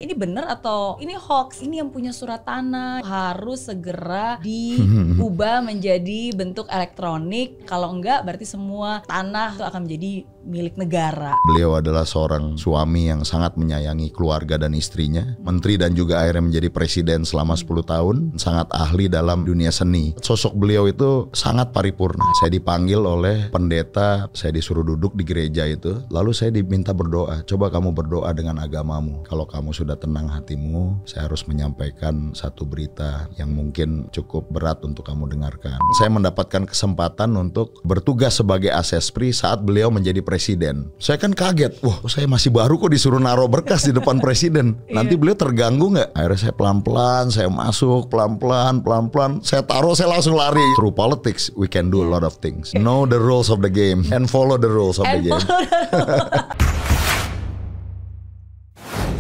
ini bener atau ini hoax, ini yang punya surat tanah harus segera diubah menjadi bentuk elektronik, kalau enggak berarti semua tanah itu akan menjadi milik negara. Beliau adalah seorang suami yang sangat menyayangi keluarga dan istrinya, menteri dan juga akhirnya menjadi presiden selama 10 tahun, sangat ahli dalam dunia seni. Sosok beliau itu sangat paripurna. Saya dipanggil oleh pendeta, saya disuruh duduk di gereja itu, lalu saya diminta berdoa. Coba kamu berdoa dengan agamamu. Kalau kamu sudah tenang hatimu, saya harus menyampaikan satu berita yang mungkin cukup berat untuk kamu dengarkan. Saya mendapatkan kesempatan untuk bertugas sebagai asespri saat beliau menjadi presiden. Saya kan kaget, wah saya masih baru kok disuruh naruh berkas di depan presiden. Nanti beliau terganggu nggak? Akhirnya saya pelan-pelan, saya masuk pelan-pelan, saya taruh, saya langsung lari. Through politics, we can do a lot of things. Know the rules of the game and follow the rules of the game.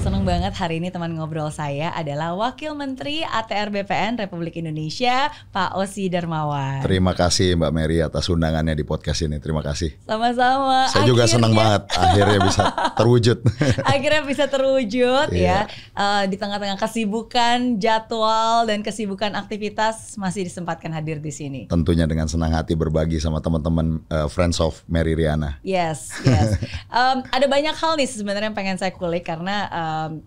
Seneng banget hari ini teman ngobrol saya adalah Wakil Menteri ATR BPN Republik Indonesia, Pak Ossi Darmawan. Terima kasih Mbak Mary atas undangannya di podcast ini. Terima kasih. Sama-sama. Saya juga senang banget akhirnya bisa terwujud. Akhirnya bisa terwujud ya. Di tengah-tengah kesibukan jadwal dan kesibukan aktivitas masih disempatkan hadir di sini. Tentunya dengan senang hati berbagi sama teman-teman Friends of Mary Riana. Yes. Ada banyak hal nih sebenarnya yang pengen saya kulik karena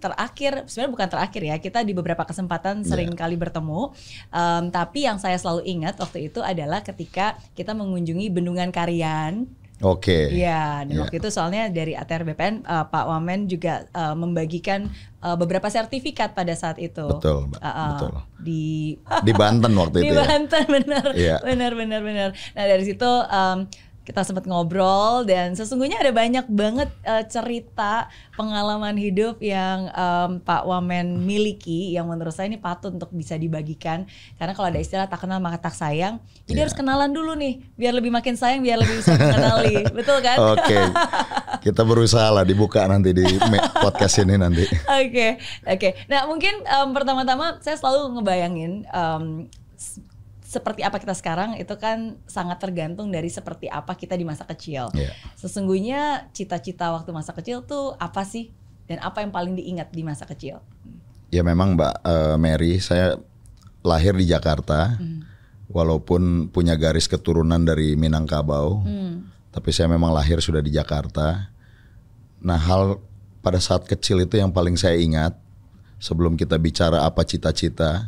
terakhir, sebenarnya bukan terakhir ya, kita di beberapa kesempatan sering kali bertemu, tapi yang saya selalu ingat waktu itu adalah ketika kita mengunjungi Bendungan Karian. Oke. Iya, dan waktu itu soalnya dari ATR BPN Pak Wamen juga membagikan beberapa sertifikat pada saat itu. Betul, betul. Di Banten waktu itu. Di Banten, benar. Yeah. Benar. Nah, dari situ kita sempat ngobrol dan sesungguhnya ada banyak banget cerita pengalaman hidup yang Pak Wamen miliki yang menurut saya ini patut untuk bisa dibagikan, karena kalau ada istilah tak kenal maka tak sayang, jadi harus kenalan dulu nih biar lebih makin sayang, biar lebih bisa mengenali. Betul kan? Oke. Kita berusaha lah dibuka nanti di podcast ini nanti. Oke. Nah mungkin pertama-tama saya selalu ngebayangin seperti apa kita sekarang itu kan sangat tergantung dari seperti apa kita di masa kecil. Sesungguhnya cita-cita waktu masa kecil tuh apa sih? Dan apa yang paling diingat di masa kecil? Ya memang Mbak Mary, saya lahir di Jakarta. Walaupun punya garis keturunan dari Minangkabau. Tapi saya memang lahir sudah di Jakarta. Nah hal pada saat kecil itu yang paling saya ingat, sebelum kita bicara apa cita-cita,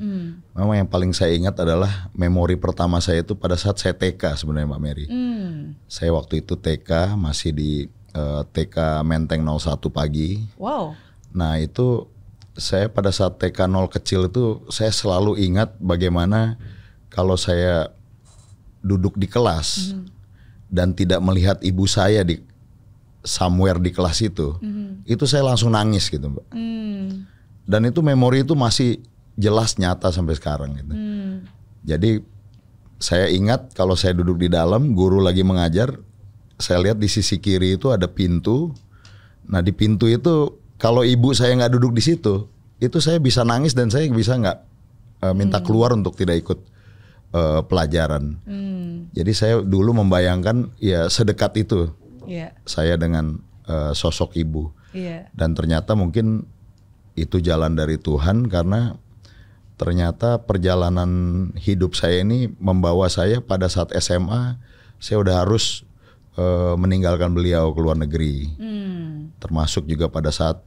memang yang paling saya ingat adalah memori pertama saya itu pada saat saya TK sebenarnya Mbak Mary. Saya waktu itu TK, masih di TK Menteng 01 pagi. Wow. Nah itu saya pada saat TK 0 kecil itu saya selalu ingat bagaimana kalau saya duduk di kelas dan tidak melihat ibu saya di somewhere di kelas itu saya langsung nangis gitu Mbak. Dan itu memori itu masih jelas nyata sampai sekarang gitu. Jadi saya ingat kalau saya duduk di dalam, guru lagi mengajar, saya lihat di sisi kiri itu ada pintu. Nah di pintu itu kalau ibu saya nggak duduk di situ, itu saya bisa nangis dan saya bisa nggak minta keluar untuk tidak ikut pelajaran. Jadi saya dulu membayangkan ya sedekat itu saya dengan sosok ibu. Dan ternyata mungkin itu jalan dari Tuhan, karena ternyata perjalanan hidup saya ini membawa saya pada saat SMA, saya udah harus meninggalkan beliau ke luar negeri. Termasuk juga pada saat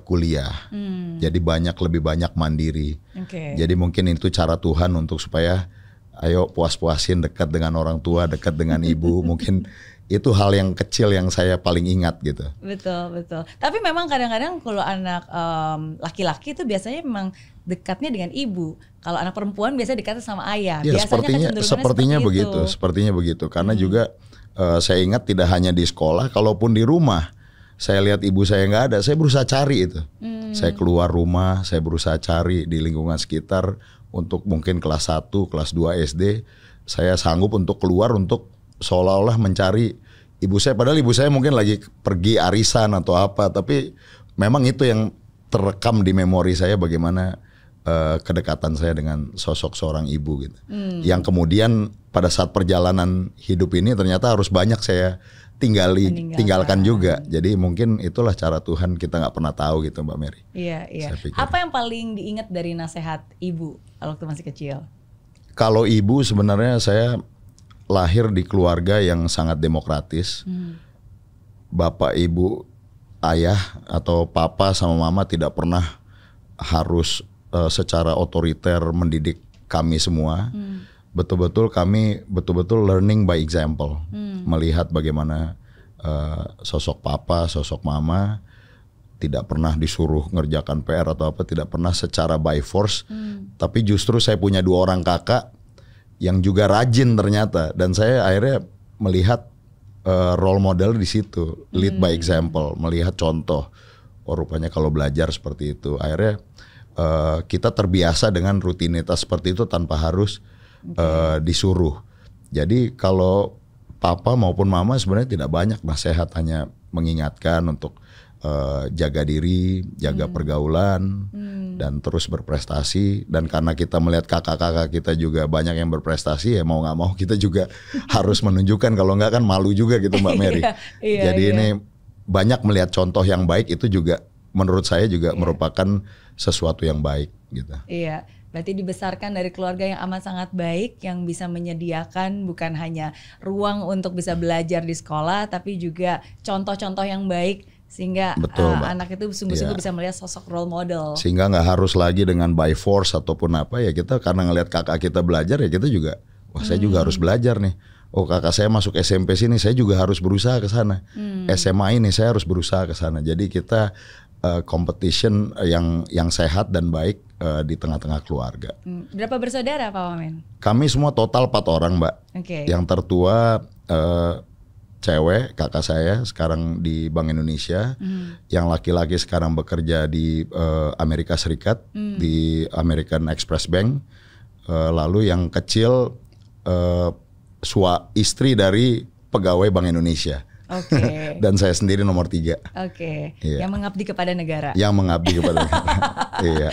kuliah. Jadi lebih banyak mandiri. Jadi mungkin itu cara Tuhan untuk supaya ayo puas-puasin, dekat dengan orang tua, dekat dengan ibu. Mungkin itu hal yang kecil yang saya paling ingat gitu. Betul. Tapi memang kadang-kadang kalau anak laki-laki itu biasanya memang dekatnya dengan ibu. Kalau anak perempuan biasanya dekatnya sama ayah. Ya, sepertinya begitu. Karena juga saya ingat tidak hanya di sekolah, kalaupun di rumah saya lihat ibu saya nggak ada, saya berusaha cari itu. Saya keluar rumah, saya berusaha cari di lingkungan sekitar untuk mungkin kelas 1, kelas 2 SD, saya sanggup untuk keluar untuk seolah-olah mencari ibu saya, padahal ibu saya mungkin lagi pergi arisan atau apa, tapi memang itu yang terekam di memori saya bagaimana kedekatan saya dengan sosok seorang ibu gitu. Yang kemudian pada saat perjalanan hidup ini ternyata harus banyak saya tinggalkan juga. Jadi mungkin itulah cara Tuhan, kita nggak pernah tahu gitu Mbak Mary. Iya. Apa yang paling diingat dari nasihat ibu waktu masih kecil? Kalau ibu, sebenarnya saya lahir di keluarga yang sangat demokratis. Bapak, ibu, ayah atau papa sama mama tidak pernah harus secara otoriter mendidik kami semua. Kami betul-betul learning by example, melihat bagaimana sosok papa, sosok mama tidak pernah disuruh ngerjakan PR atau apa, tidak pernah secara by force, tapi justru saya punya 2 orang kakak yang juga rajin ternyata, dan saya akhirnya melihat role model di situ, lead by example, melihat contoh, oh rupanya kalau belajar seperti itu, akhirnya kita terbiasa dengan rutinitas seperti itu tanpa harus disuruh. Jadi kalau papa maupun mama sebenarnya tidak banyak nasihat, hanya mengingatkan untuk jaga diri, jaga pergaulan, dan terus berprestasi. Dan karena kita melihat kakak-kakak kita juga banyak yang berprestasi, ya mau nggak mau kita juga harus menunjukkan, kalau nggak kan malu juga gitu Mbak Mary. Jadi ini banyak melihat contoh yang baik, itu juga menurut saya juga merupakan sesuatu yang baik gitu. Iya. Berarti dibesarkan dari keluarga yang amat sangat baik, yang bisa menyediakan bukan hanya ruang untuk bisa belajar di sekolah, tapi juga contoh-contoh yang baik, sehingga anak itu sungguh-sungguh bisa melihat sosok role model. Sehingga nggak harus lagi dengan by force ataupun apa, ya kita karena ngelihat kakak kita belajar, ya kita juga, wah saya juga harus belajar nih. Oh kakak saya masuk SMP sini, saya juga harus berusaha ke sana. SMA ini saya harus berusaha ke sana. Jadi kita competition yang sehat dan baik di tengah-tengah keluarga. Berapa bersaudara Pak Wamen? Kami semua total 4 orang Mbak. Yang tertua cewek, kakak saya sekarang di Bank Indonesia. Yang laki-laki sekarang bekerja di Amerika Serikat, di American Express Bank. Lalu yang kecil istri dari pegawai Bank Indonesia. Dan saya sendiri nomor 3. Yang mengabdi kepada negara. Yang mengabdi kepada negara. Iya.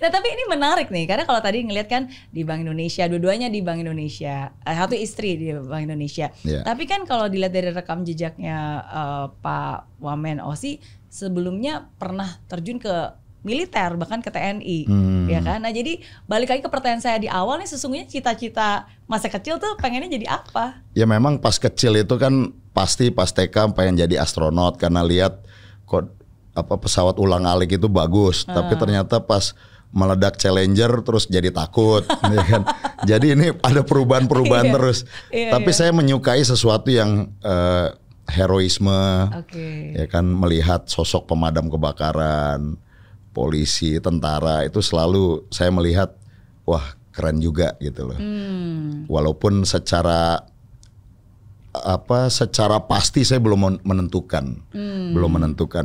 Nah tapi ini menarik nih, karena kalau tadi ngelihat kan di Bank Indonesia, dua-duanya di Bank Indonesia, satu istri di Bank Indonesia. Tapi kan kalau dilihat dari rekam jejaknya Pak Wamen Osi, sebelumnya pernah terjun ke militer, bahkan ke TNI, ya kan? Nah jadi balik lagi ke pertanyaan saya di awal nih, sesungguhnya cita-cita masa kecil tuh pengennya jadi apa? Ya memang pas kecil itu kan pasti pas TK pengen jadi astronot, karena lihat kok pesawat ulang-alik itu bagus, tapi ternyata pas meledak Challenger terus jadi takut, ya kan? Jadi ini ada perubahan-perubahan terus. Tapi saya menyukai sesuatu yang heroisme, ya kan, melihat sosok pemadam kebakaran, polisi, tentara, itu selalu saya melihat, wah keren juga gitu loh. Walaupun secara pasti saya belum menentukan,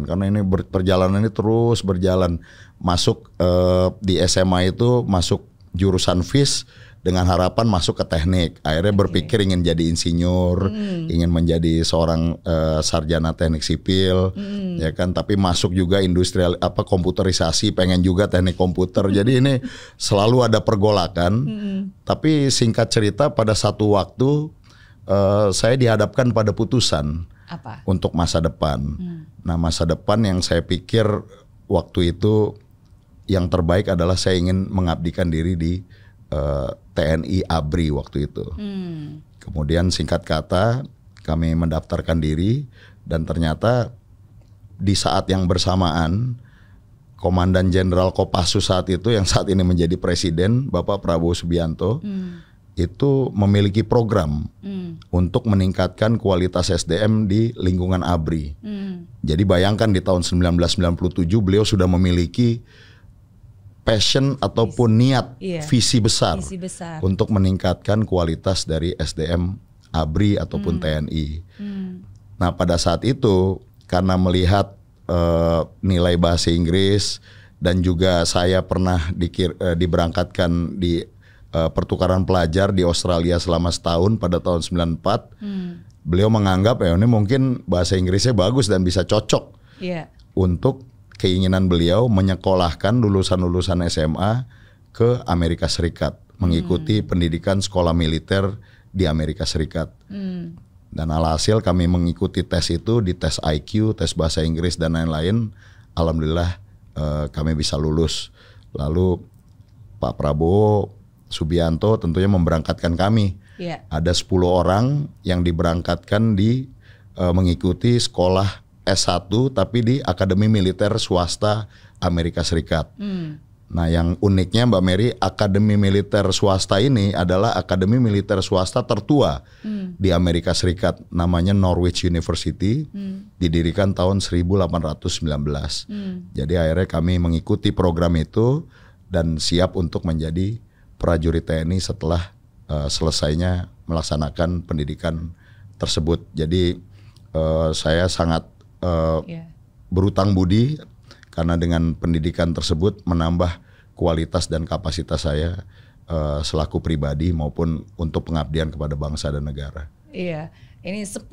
karena ini perjalanan ini terus berjalan. Masuk di SMA itu masuk jurusan FIS dengan harapan masuk ke teknik. Akhirnya berpikir ingin jadi insinyur, ingin menjadi seorang sarjana teknik sipil, ya kan. Tapi masuk juga industrial komputerisasi, pengen juga teknik komputer. Jadi ini selalu ada pergolakan. Tapi singkat cerita, pada satu waktu saya dihadapkan pada putusan untuk masa depan. Nah masa depan yang saya pikir waktu itu yang terbaik adalah saya ingin mengabdikan diri di TNI ABRI waktu itu. Kemudian singkat kata kami mendaftarkan diri, dan ternyata di saat yang bersamaan Komandan Jenderal Kopassus saat itu, yang saat ini menjadi presiden, Bapak Prabowo Subianto, itu memiliki program untuk meningkatkan kualitas SDM di lingkungan ABRI. Jadi bayangkan di tahun 1997 beliau sudah memiliki passion ataupun niat, visi besar untuk meningkatkan kualitas dari SDM ABRI ataupun TNI. Nah pada saat itu karena melihat nilai bahasa Inggris, dan juga saya pernah diberangkatkan di pertukaran pelajar di Australia selama setahun pada tahun 94. Beliau menganggap ya ini mungkin bahasa Inggrisnya bagus dan bisa cocok untuk keinginan beliau menyekolahkan lulusan-lulusan SMA ke Amerika Serikat, mengikuti pendidikan sekolah militer di Amerika Serikat. Dan alhasil kami mengikuti tes itu, di tes IQ, tes bahasa Inggris dan lain-lain. Alhamdulillah kami bisa lulus. Lalu Pak Prabowo Subianto tentunya memberangkatkan kami. Yeah. Ada 10 orang yang diberangkatkan mengikuti sekolah S1 tapi di Akademi Militer Swasta Amerika Serikat. Nah, yang uniknya Mbak Mary, Akademi Militer Swasta ini adalah akademi militer swasta tertua di Amerika Serikat. Namanya Norwich University, didirikan tahun 1819. Jadi akhirnya kami mengikuti program itu dan siap untuk menjadi prajurit TNI setelah selesainya melaksanakan pendidikan tersebut. Jadi saya sangat berutang budi karena dengan pendidikan tersebut menambah kualitas dan kapasitas saya selaku pribadi maupun untuk pengabdian kepada bangsa dan negara. Iya, ini 10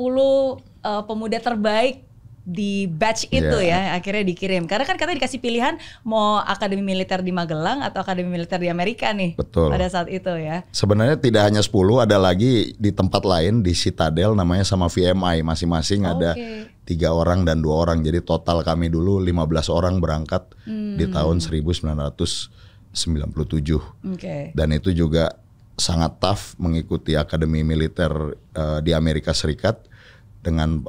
pemuda terbaik di batch itu ya akhirnya dikirim. Karena kan katanya dikasih pilihan mau akademi militer di Magelang atau akademi militer di Amerika nih. Betul. Pada saat itu ya. Sebenarnya tidak hanya 10, ada lagi di tempat lain di Citadel namanya sama VMI, masing-masing ada 3 orang dan 2 orang. Jadi total kami dulu 15 orang berangkat di tahun 1997. Dan itu juga sangat tough mengikuti akademi militer di Amerika Serikat dengan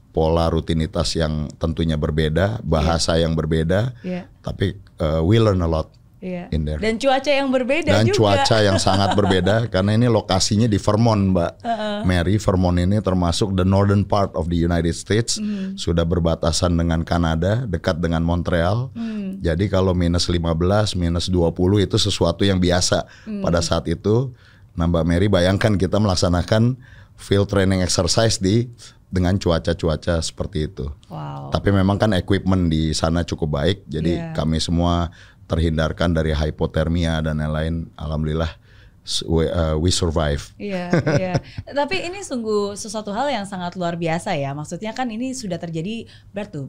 pola rutinitas yang tentunya berbeda, bahasa yang berbeda, tapi we learn a lot in there. Dan cuaca yang berbeda dan juga. Dan cuaca yang sangat berbeda karena ini lokasinya di Vermont, Mbak Mary. Vermont ini termasuk the northern part of the United States, sudah berbatasan dengan Kanada, dekat dengan Montreal. Jadi kalau minus 15, minus 20 itu sesuatu yang biasa pada saat itu. Nah, Mbak Mary bayangkan kita melaksanakan field training exercise dengan cuaca-cuaca seperti itu. Wow. Tapi memang kan equipment di sana cukup baik, jadi kami semua terhindarkan dari hypothermia dan lain-lain. Alhamdulillah we survive. Iya. Tapi ini sungguh sesuatu hal yang sangat luar biasa ya. Maksudnya kan ini sudah terjadi berarti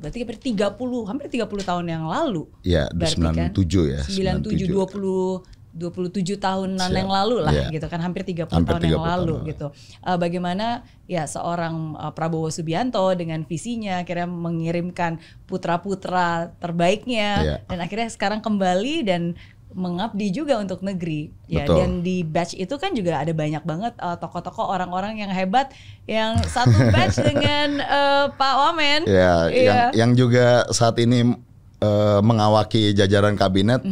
hampir 30 tahun yang lalu. Iya, 97 ya. 97 27 tahunan yang lalu lah gitu kan, hampir 30 tahun yang lalu gitu. Bagaimana ya seorang Prabowo Subianto dengan visinya akhirnya mengirimkan putra-putra terbaiknya dan akhirnya sekarang kembali dan mengabdi juga untuk negeri. Ya. Dan di batch itu kan juga ada banyak banget tokoh-tokoh orang-orang yang hebat yang satu batch dengan Pak Wamen. Yang juga saat ini mengawaki jajaran kabinet.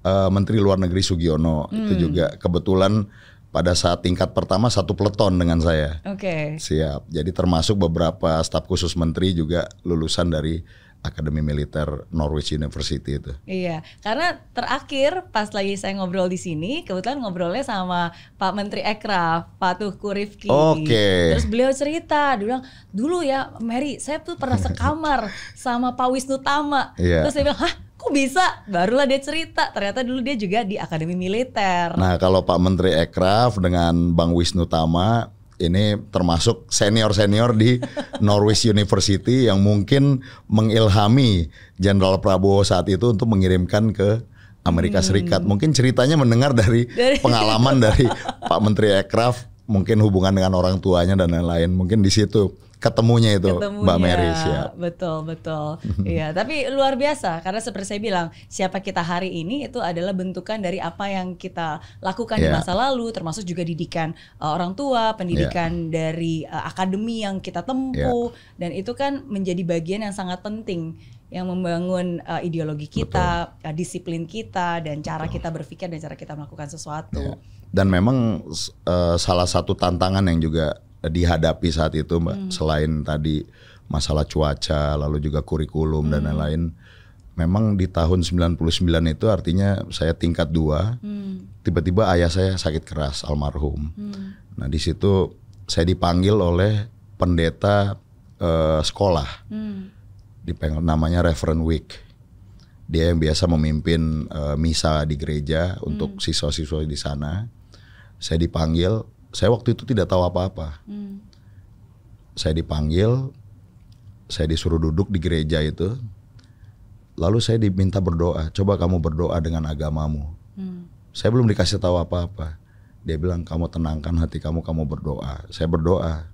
Menteri Luar Negeri Sugiono itu juga kebetulan pada saat tingkat pertama satu peleton dengan saya. Siap. Jadi termasuk beberapa staf khusus menteri juga lulusan dari Akademi Militer Norwich University itu. Iya, karena terakhir pas lagi saya ngobrol di sini, kebetulan ngobrolnya sama Pak Menteri Ekraf, Pak Tuhku Rifki. Terus beliau cerita, dia bilang, dulu ya Mary, saya tuh pernah sekamar sama Pak Wisnu Tama. Terus saya bilang, hah? Kok bisa? Barulah dia cerita, ternyata dulu dia juga di Akademi Militer. Nah, kalau Pak Menteri Ekraf dengan Bang Wisnu Tama, ini termasuk senior-senior di Norwich University yang mungkin mengilhami Jenderal Prabowo saat itu untuk mengirimkan ke Amerika Serikat. Mungkin ceritanya mendengar dari pengalaman dari Pak Menteri Ekraf, mungkin hubungan dengan orang tuanya dan lain-lain. Mungkin di situ ketemunya Mbak Mary. Siap. Betul. Iya, tapi luar biasa karena seperti saya bilang, siapa kita hari ini itu adalah bentukan dari apa yang kita lakukan di masa lalu, termasuk juga didikan orang tua, pendidikan dari akademi yang kita tempuh, dan itu kan menjadi bagian yang sangat penting yang membangun ideologi kita, disiplin kita, dan cara kita berpikir dan cara kita melakukan sesuatu. Dan memang salah satu tantangan yang juga dihadapi saat itu, Mbak, selain tadi masalah cuaca, lalu juga kurikulum dan lain-lain. Memang di tahun 99 itu artinya saya tingkat 2, tiba-tiba ayah saya sakit keras, almarhum. Nah, di situ saya dipanggil oleh pendeta sekolah, dipanggil namanya Reverend Wick. Dia yang biasa memimpin misa di gereja untuk siswa-siswa di sana. Saya dipanggil. Saya waktu itu tidak tahu apa-apa. Saya dipanggil, saya disuruh duduk di gereja itu. Lalu saya diminta berdoa. Coba kamu berdoa dengan agamamu. Saya belum dikasih tahu apa-apa. Dia bilang, kamu tenangkan hati kamu berdoa. Saya berdoa.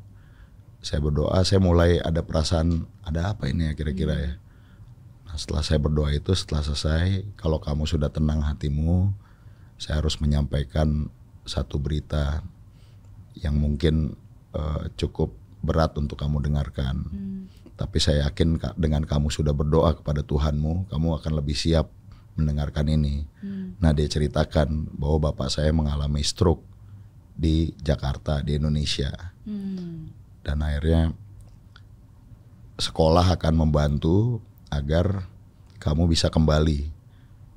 Saya berdoa, saya mulai ada perasaan, ada apa ini ya kira-kira ya. Nah, setelah saya berdoa itu, setelah selesai, kalau kamu sudah tenang hatimu, saya harus menyampaikan satu berita yang mungkin cukup berat untuk kamu dengarkan. Tapi saya yakin dengan kamu sudah berdoa kepada Tuhanmu, kamu akan lebih siap mendengarkan ini. Nah, dia ceritakan bahwa bapak saya mengalami stroke di Jakarta, di Indonesia. Dan akhirnya sekolah akan membantu agar kamu bisa kembali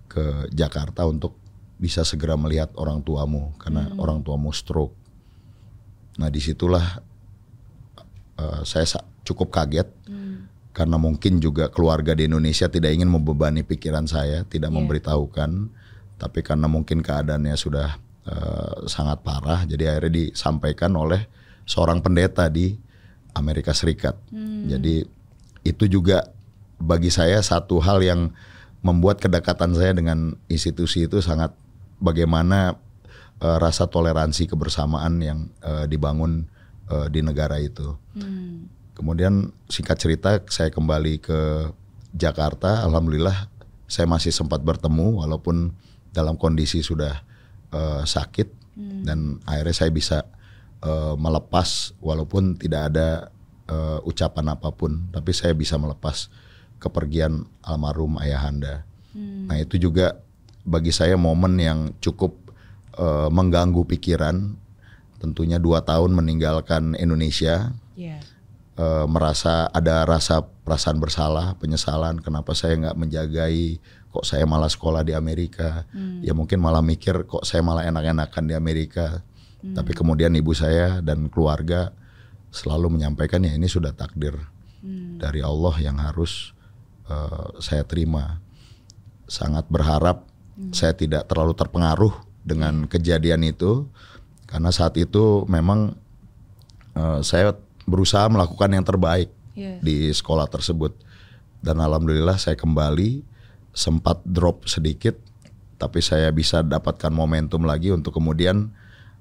ke Jakarta untuk bisa segera melihat orang tuamu, karena orang tuamu stroke. Nah, disitulah saya cukup kaget, karena mungkin juga keluarga di Indonesia tidak ingin membebani pikiran saya, tidak memberitahukan, tapi karena mungkin keadaannya sudah sangat parah, jadi akhirnya disampaikan oleh seorang pendeta di Amerika Serikat. Jadi itu juga bagi saya satu hal yang membuat kedekatan saya dengan institusi itu sangat, bagaimana rasa toleransi kebersamaan yang dibangun di negara itu. Kemudian singkat cerita saya kembali ke Jakarta, alhamdulillah saya masih sempat bertemu walaupun dalam kondisi sudah sakit, dan akhirnya saya bisa melepas walaupun tidak ada ucapan apapun, tapi saya bisa melepas kepergian almarhum ayahanda. Nah, itu juga bagi saya momen yang cukup mengganggu pikiran. Tentunya 2 tahun meninggalkan Indonesia, merasa ada perasaan bersalah, penyesalan, kenapa saya nggak menjagai, kok saya malah sekolah di Amerika. Ya mungkin malah mikir kok saya malah enak-enakan di Amerika. Tapi kemudian ibu saya dan keluarga selalu menyampaikan, ya ini sudah takdir dari Allah yang harus saya terima. Sangat berharap saya tidak terlalu terpengaruh dengan kejadian itu, karena saat itu memang saya berusaha melakukan yang terbaik di sekolah tersebut. Dan alhamdulillah saya kembali, sempat drop sedikit, tapi saya bisa dapatkan momentum lagi untuk kemudian,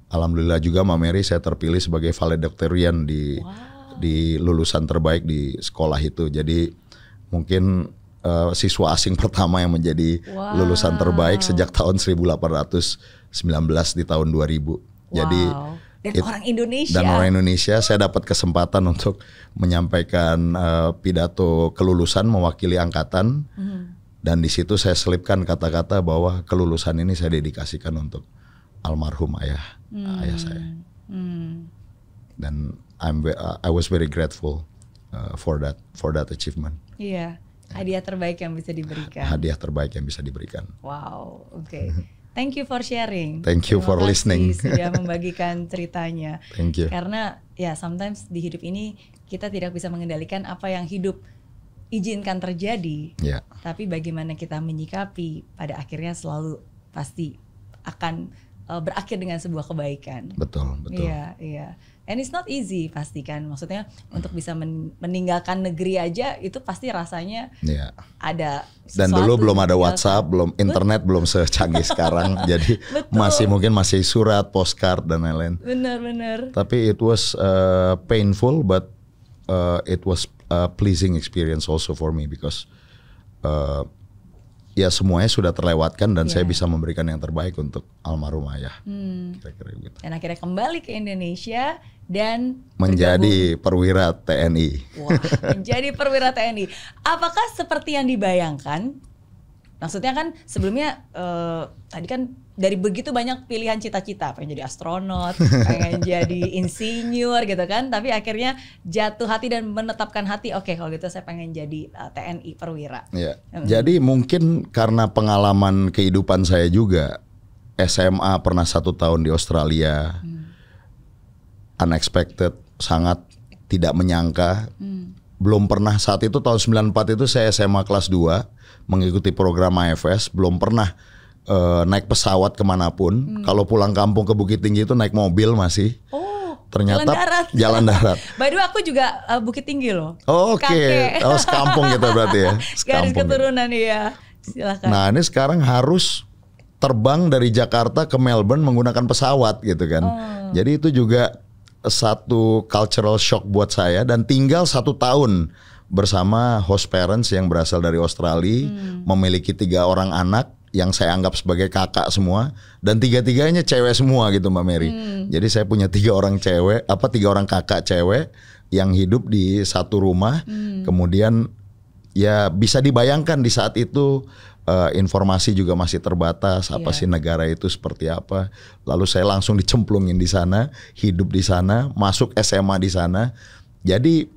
alhamdulillah juga Mbak Mary, saya terpilih sebagai valedictorian di lulusan terbaik di sekolah itu. Jadi mungkin siswa asing pertama yang menjadi lulusan terbaik sejak tahun 1819 di tahun 2000. Jadi orang Indonesia. Dan orang Indonesia, saya dapat kesempatan untuk menyampaikan pidato kelulusan mewakili angkatan. Dan di situ saya selipkan kata-kata bahwa kelulusan ini saya dedikasikan untuk almarhum ayah saya. Dan I was very grateful for that achievement. Iya, hadiah terbaik yang bisa diberikan. Hadiah terbaik yang bisa diberikan. Wow, oke. Thank you for sharing. Thank you for listening. Sudah membagikan ceritanya. Thank you. Karena ya sometimes di hidup ini kita tidak bisa mengendalikan apa yang hidup izinkan terjadi. Tapi bagaimana kita menyikapi, pada akhirnya selalu pasti akan berakhir dengan sebuah kebaikan. Betul. Iya. And it's not easy pasti kan. Maksudnya untuk bisa meninggalkan negeri aja itu pasti rasanya ada sesuatu. Dan dulu belum ada WhatsApp, belum internet, belum secanggih sekarang. Jadi masih surat, postcard dan lain-lain. Benar. Tapi it was painful, but it was a pleasing experience also for me, because ya semuanya sudah terlewatkan dan saya bisa memberikan yang terbaik untuk almarhum ayah. Kira-kira gitu. Dan akhirnya kembali ke Indonesia dan menjadi perwira TNI. Wah, menjadi perwira TNI. Apakah seperti yang dibayangkan? Maksudnya kan sebelumnya tadi kan dari begitu banyak pilihan cita-cita, pengen jadi astronot, pengen jadi insinyur gitu kan, tapi akhirnya jatuh hati dan menetapkan hati, oke, kalau gitu saya pengen jadi TNI perwira. Jadi mungkin karena pengalaman kehidupan saya juga, SMA pernah 1 tahun di Australia, unexpected, sangat tidak menyangka. Belum pernah, saat itu tahun 94 itu saya SMA kelas 2 mengikuti program AFS, belum pernah naik pesawat kemanapun. Kalau pulang kampung ke Bukit Tinggi itu naik mobil masih. Ternyata jalan darat. By the way, aku juga Bukit Tinggi loh. Oke. Oh, sekampung gitu berarti ya. Garis keturunan ya. Silakan. Nah, ini sekarang harus terbang dari Jakarta ke Melbourne menggunakan pesawat gitu kan. Jadi itu juga satu cultural shock buat saya, dan tinggal 1 tahun bersama host parents yang berasal dari Australia, memiliki 3 orang anak yang saya anggap sebagai kakak semua, dan 3-tiganya cewek semua gitu Mbak Mary. Jadi saya punya 3 orang cewek, 3 orang kakak cewek yang hidup di satu rumah. Kemudian ya bisa dibayangkan di saat itu informasi juga masih terbatas, apa sih negara itu seperti apa. Lalu saya langsung dicemplungin di sana, hidup di sana, masuk SMA di sana. Jadi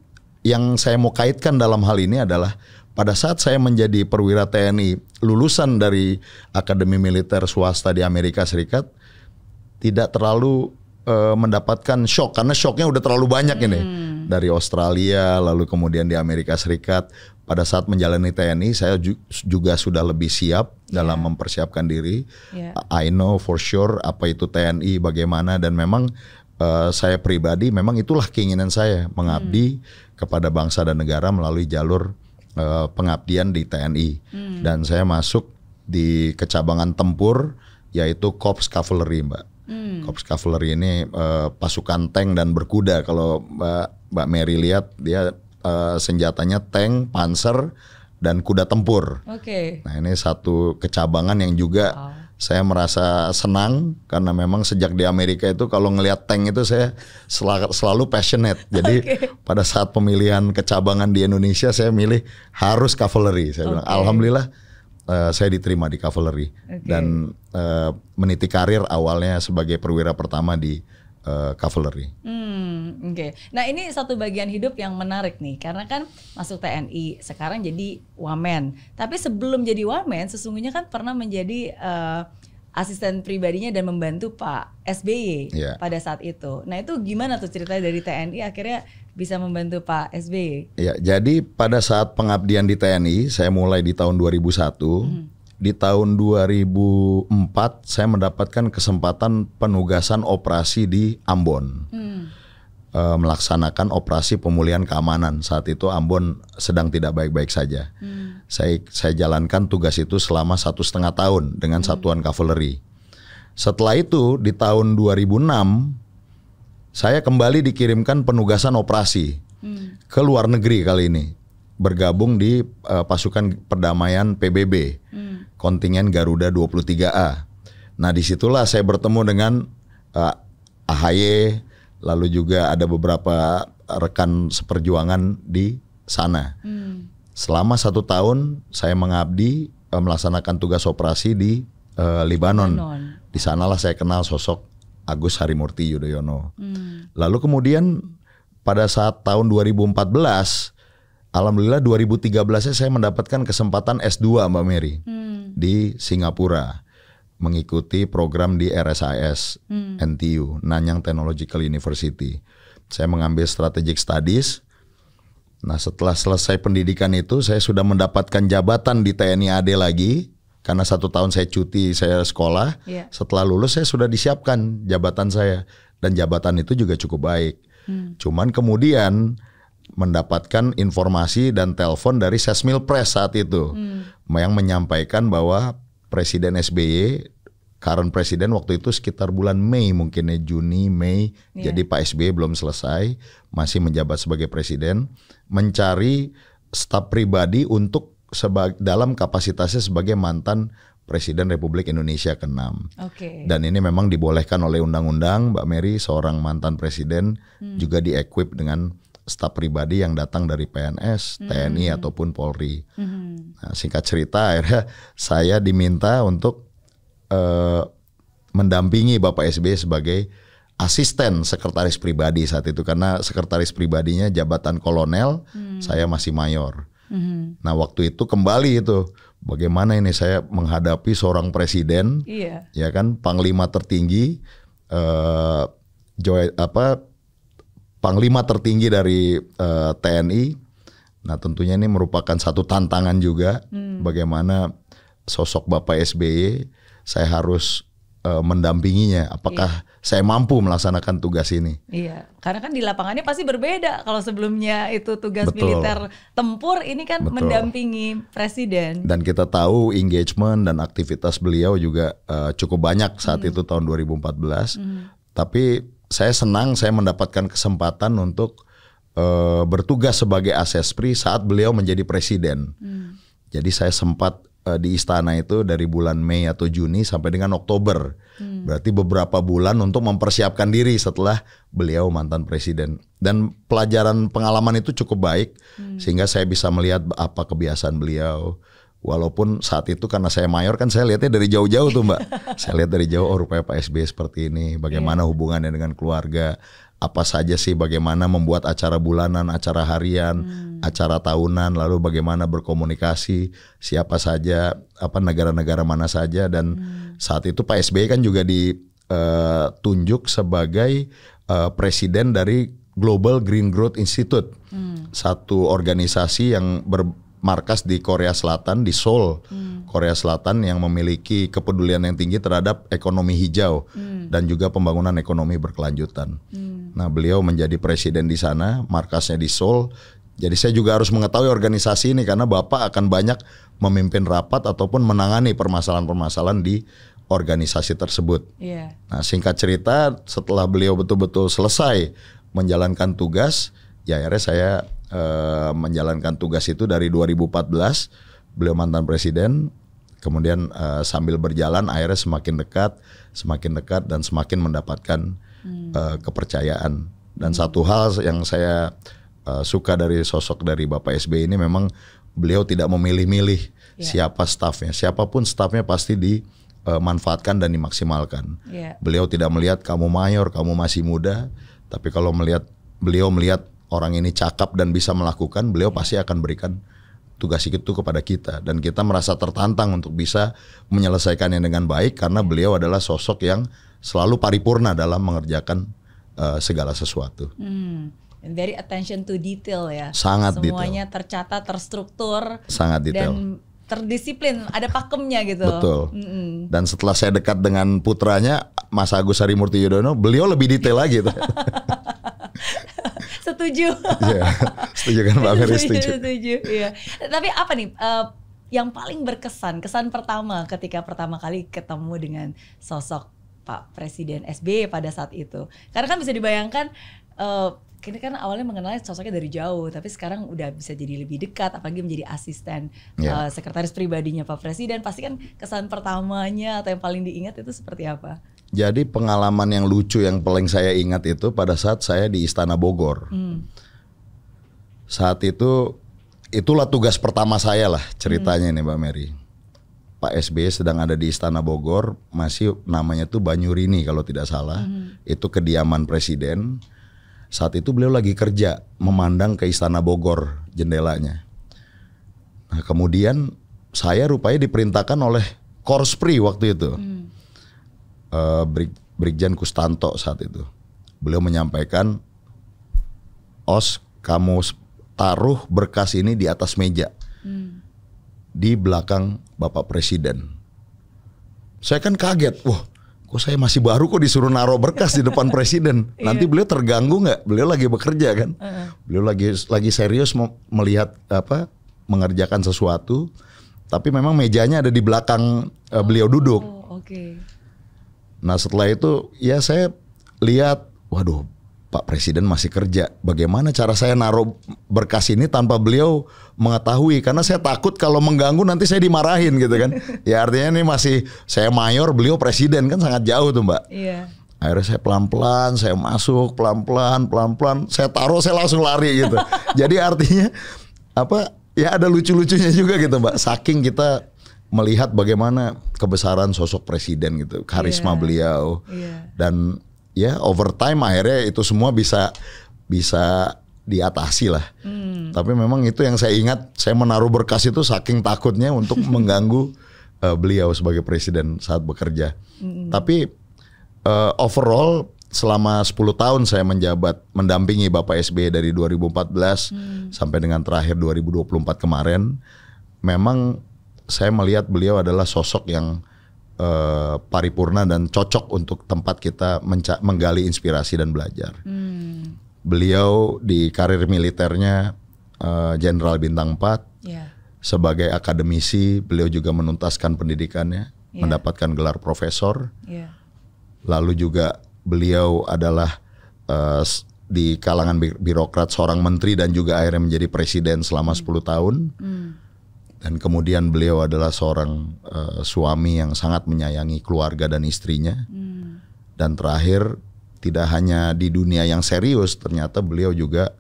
yang saya mau kaitkan dalam hal ini adalah pada saat saya menjadi perwira TNI, lulusan dari Akademi Militer Swasta di Amerika Serikat, tidak terlalu mendapatkan shock, karena shocknya udah terlalu banyak ini. Dari Australia, lalu kemudian di Amerika Serikat. Pada saat menjalani TNI, saya juga sudah lebih siap dalam mempersiapkan diri. I know for sure apa itu TNI, bagaimana, dan memang saya pribadi memang itulah keinginan saya, mengabdi kepada bangsa dan negara melalui jalur pengabdian di TNI. Dan saya masuk di kecabangan tempur, yaitu Korps Cavalry, Mbak. Korps Cavalry ini pasukan tank dan berkuda. Kalau Mbak Mary lihat, dia senjatanya tank, panser, dan kuda tempur. Nah, ini satu kecabangan yang juga saya merasa senang, karena memang sejak di Amerika itu kalau ngelihat tank itu saya selalu passionate. Jadi pada saat pemilihan kecabangan di Indonesia, saya milih harus cavalry. Saya bilang alhamdulillah saya diterima di cavalry dan meniti karir awalnya sebagai perwira pertama di cavalry. Nah, ini satu bagian hidup yang menarik nih, karena kan masuk TNI, sekarang jadi wamen. Tapi sebelum jadi wamen, sesungguhnya kan pernah menjadi asisten pribadinya dan membantu Pak SBY pada saat itu. Nah, itu gimana tuh ceritanya dari TNI akhirnya bisa membantu Pak SBY? Ya, jadi pada saat pengabdian di TNI, saya mulai di tahun 2001. Di tahun 2004 saya mendapatkan kesempatan penugasan operasi di Ambon. Melaksanakan operasi pemulihan keamanan. Saat itu Ambon sedang tidak baik-baik saja. Saya jalankan tugas itu selama 1,5 tahun dengan satuan cavalry. Setelah itu di tahun 2006 saya kembali dikirimkan penugasan operasi ke luar negeri kali ini. Bergabung di pasukan perdamaian PBB. Kontingen Garuda 23A. Nah, disitulah saya bertemu dengan AHY, lalu juga ada beberapa rekan seperjuangan di sana. Selama 1 tahun saya mengabdi melaksanakan tugas operasi di Libanon. Di sanalah saya kenal sosok Agus Harimurti Yudhoyono. Lalu kemudian pada saat tahun 2014, alhamdulillah 2013 saya mendapatkan kesempatan S2 Mbak Mary di Singapura, mengikuti program di RSIS NTU, Nanyang Technological University. Saya mengambil Strategic Studies. Nah, setelah selesai pendidikan itu saya sudah mendapatkan jabatan di TNI AD lagi, karena 1 tahun saya cuti, saya sekolah. Setelah lulus saya sudah disiapkan jabatan saya, dan jabatan itu juga cukup baik. Cuman kemudian mendapatkan informasi dan telepon dari Sesmil Press saat itu yang menyampaikan bahwa Presiden SBY, current presiden waktu itu sekitar bulan Mei, mungkin Juni, Mei, jadi Pak SBY belum selesai, masih menjabat sebagai presiden, mencari staf pribadi untuk dalam kapasitasnya sebagai mantan Presiden Republik Indonesia ke-6. Dan ini memang dibolehkan oleh undang-undang, Mbak Mary, seorang mantan presiden juga di-equip dengan staf pribadi yang datang dari PNS, TNI ataupun Polri. Nah, singkat cerita, akhirnya saya diminta untuk mendampingi Bapak SBY sebagai asisten sekretaris pribadi saat itu, karena sekretaris pribadinya jabatan kolonel, saya masih mayor. Nah, waktu itu kembali itu bagaimana ini saya menghadapi seorang presiden, ya kan, panglima tertinggi, panglima tertinggi dari TNI. Nah, tentunya ini merupakan satu tantangan juga, bagaimana sosok Bapak SBY, saya harus mendampinginya. Apakah saya mampu melaksanakan tugas ini? Iya, karena kan di lapangannya pasti berbeda. Kalau sebelumnya itu tugas militer tempur, ini kan mendampingi presiden. Dan kita tahu engagement dan aktivitas beliau juga cukup banyak saat itu tahun 2014. Tapi saya senang saya mendapatkan kesempatan untuk bertugas sebagai asespri saat beliau menjadi presiden. Jadi saya sempat di istana itu dari bulan Mei atau Juni sampai dengan Oktober. Berarti beberapa bulan untuk mempersiapkan diri setelah beliau mantan presiden. Dan pelajaran pengalaman itu cukup baik sehingga saya bisa melihat apa kebiasaan beliau. Walaupun saat itu karena saya mayor kan saya lihatnya dari jauh-jauh tuh Mbak. Saya lihat dari jauh, oh rupanya Pak SBY seperti ini. Bagaimana hubungannya dengan keluarga. Apa saja sih, bagaimana membuat acara bulanan, acara harian, acara tahunan, lalu bagaimana berkomunikasi, siapa saja, apa negara-negara mana saja. Dan saat itu Pak SBY kan juga ditunjuk sebagai presiden dari Global Green Growth Institute, satu organisasi yang bermarkas di Korea Selatan, di Seoul, Korea Selatan, yang memiliki kepedulian yang tinggi terhadap ekonomi hijau dan juga pembangunan ekonomi berkelanjutan. Nah, beliau menjadi presiden di sana, markasnya di Seoul. Jadi saya juga harus mengetahui organisasi ini karena Bapak akan banyak memimpin rapat ataupun menangani permasalahan-permasalahan di organisasi tersebut. Nah, singkat cerita, setelah beliau betul-betul selesai menjalankan tugas, ya akhirnya saya menjalankan tugas itu dari 2014, beliau mantan presiden. Kemudian sambil berjalan akhirnya semakin dekat dan semakin mendapatkan kepercayaan. Dan satu hal yang saya suka dari sosok dari Bapak SBY ini, memang beliau tidak memilih-milih siapa stafnya. Siapapun stafnya pasti dimanfaatkan dan dimaksimalkan. Beliau tidak melihat kamu mayor, kamu masih muda, tapi kalau beliau melihat orang ini cakap dan bisa melakukan, beliau pasti akan berikan tugas itu kepada kita. Dan kita merasa tertantang untuk bisa menyelesaikannya dengan baik karena beliau adalah sosok yang selalu paripurna dalam mengerjakan segala sesuatu. Very attention to detail ya. Sangat Semuanya detail. tercatat, terstruktur. Sangat detail. Dan terdisiplin, ada pakemnya gitu. Betul. Dan setelah saya dekat dengan putranya, Mas Agus Harimurti Yudhoyono, beliau lebih detail lagi. Setuju. Iya, setuju kan Mbak Mary? Setuju. Iya. Tapi apa nih yang paling berkesan, kesan pertama ketika pertama kali ketemu dengan sosok Pak Presiden SBY pada saat itu? Karena kan bisa dibayangkan kita kan awalnya mengenalnya sosoknya dari jauh, tapi sekarang udah bisa jadi lebih dekat, apalagi menjadi asisten sekretaris pribadinya Pak Presiden. Pasti kan kesan pertamanya atau yang paling diingat itu seperti apa? Jadi pengalaman yang lucu yang paling saya ingat itu pada saat saya di Istana Bogor. Saat itu, itulah tugas pertama saya lah ceritanya nih Mbak Mary. Pak SBY sedang ada di Istana Bogor, masih namanya tuh Banyurini kalau tidak salah. Itu kediaman presiden. Saat itu beliau lagi kerja, memandang ke Istana Bogor jendelanya. Nah, kemudian saya rupanya diperintahkan oleh Korspri waktu itu. Brigjen Kustanto saat itu. Beliau menyampaikan, "Os, kamu taruh berkas ini di atas meja. Di belakang Bapak Presiden." Saya kan kaget, wah kok saya masih baru kok disuruh naruh berkas di depan presiden. Nanti beliau terganggu nggak? Beliau lagi bekerja kan? Beliau lagi serius melihat mengerjakan sesuatu. Tapi memang mejanya ada di belakang beliau duduk. Nah setelah itu ya saya lihat, waduh Pak Presiden masih kerja. Bagaimana cara saya naruh berkas ini tanpa beliau mengetahui? Karena saya takut kalau mengganggu nanti saya dimarahin gitu kan. Ya artinya ini masih saya mayor, beliau presiden, kan sangat jauh tuh Mbak. Akhirnya saya pelan-pelan, saya masuk pelan-pelan, saya taruh, saya langsung lari gitu. Jadi artinya ya ada lucu-lucunya juga gitu Mbak. Saking kita melihat bagaimana kebesaran sosok presiden gitu, karisma beliau. Dan ya over time akhirnya itu semua bisa diatasi lah. Tapi memang itu yang saya ingat, saya menaruh berkas itu saking takutnya untuk mengganggu beliau sebagai presiden saat bekerja. Tapi overall selama 10 tahun saya menjabat mendampingi Bapak SBY dari 2014 sampai dengan terakhir 2024 kemarin, memang saya melihat beliau adalah sosok yang paripurna dan cocok untuk tempat kita menggali inspirasi dan belajar. Beliau di karir militernya Jenderal Bintang 4, sebagai akademisi beliau juga menuntaskan pendidikannya, mendapatkan gelar profesor, lalu juga beliau adalah di kalangan birokrat seorang menteri dan juga akhirnya menjadi presiden selama 10 tahun. Dan kemudian beliau adalah seorang suami yang sangat menyayangi keluarga dan istrinya. Dan terakhir, tidak hanya di dunia yang serius, ternyata beliau juga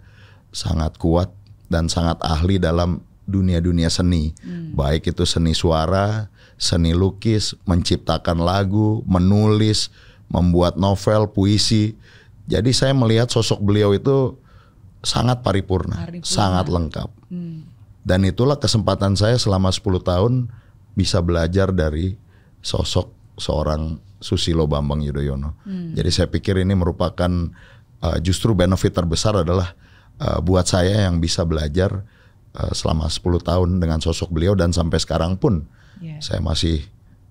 sangat kuat dan sangat ahli dalam dunia-dunia seni. Baik itu seni suara, seni lukis, menciptakan lagu, menulis, membuat novel, puisi. Jadi saya melihat sosok beliau itu sangat paripurna. Sangat lengkap. Dan itulah kesempatan saya selama 10 tahun bisa belajar dari sosok seorang Susilo Bambang Yudhoyono. Jadi saya pikir ini merupakan justru benefit terbesar adalah buat saya yang bisa belajar selama 10 tahun dengan sosok beliau, dan sampai sekarang pun saya masih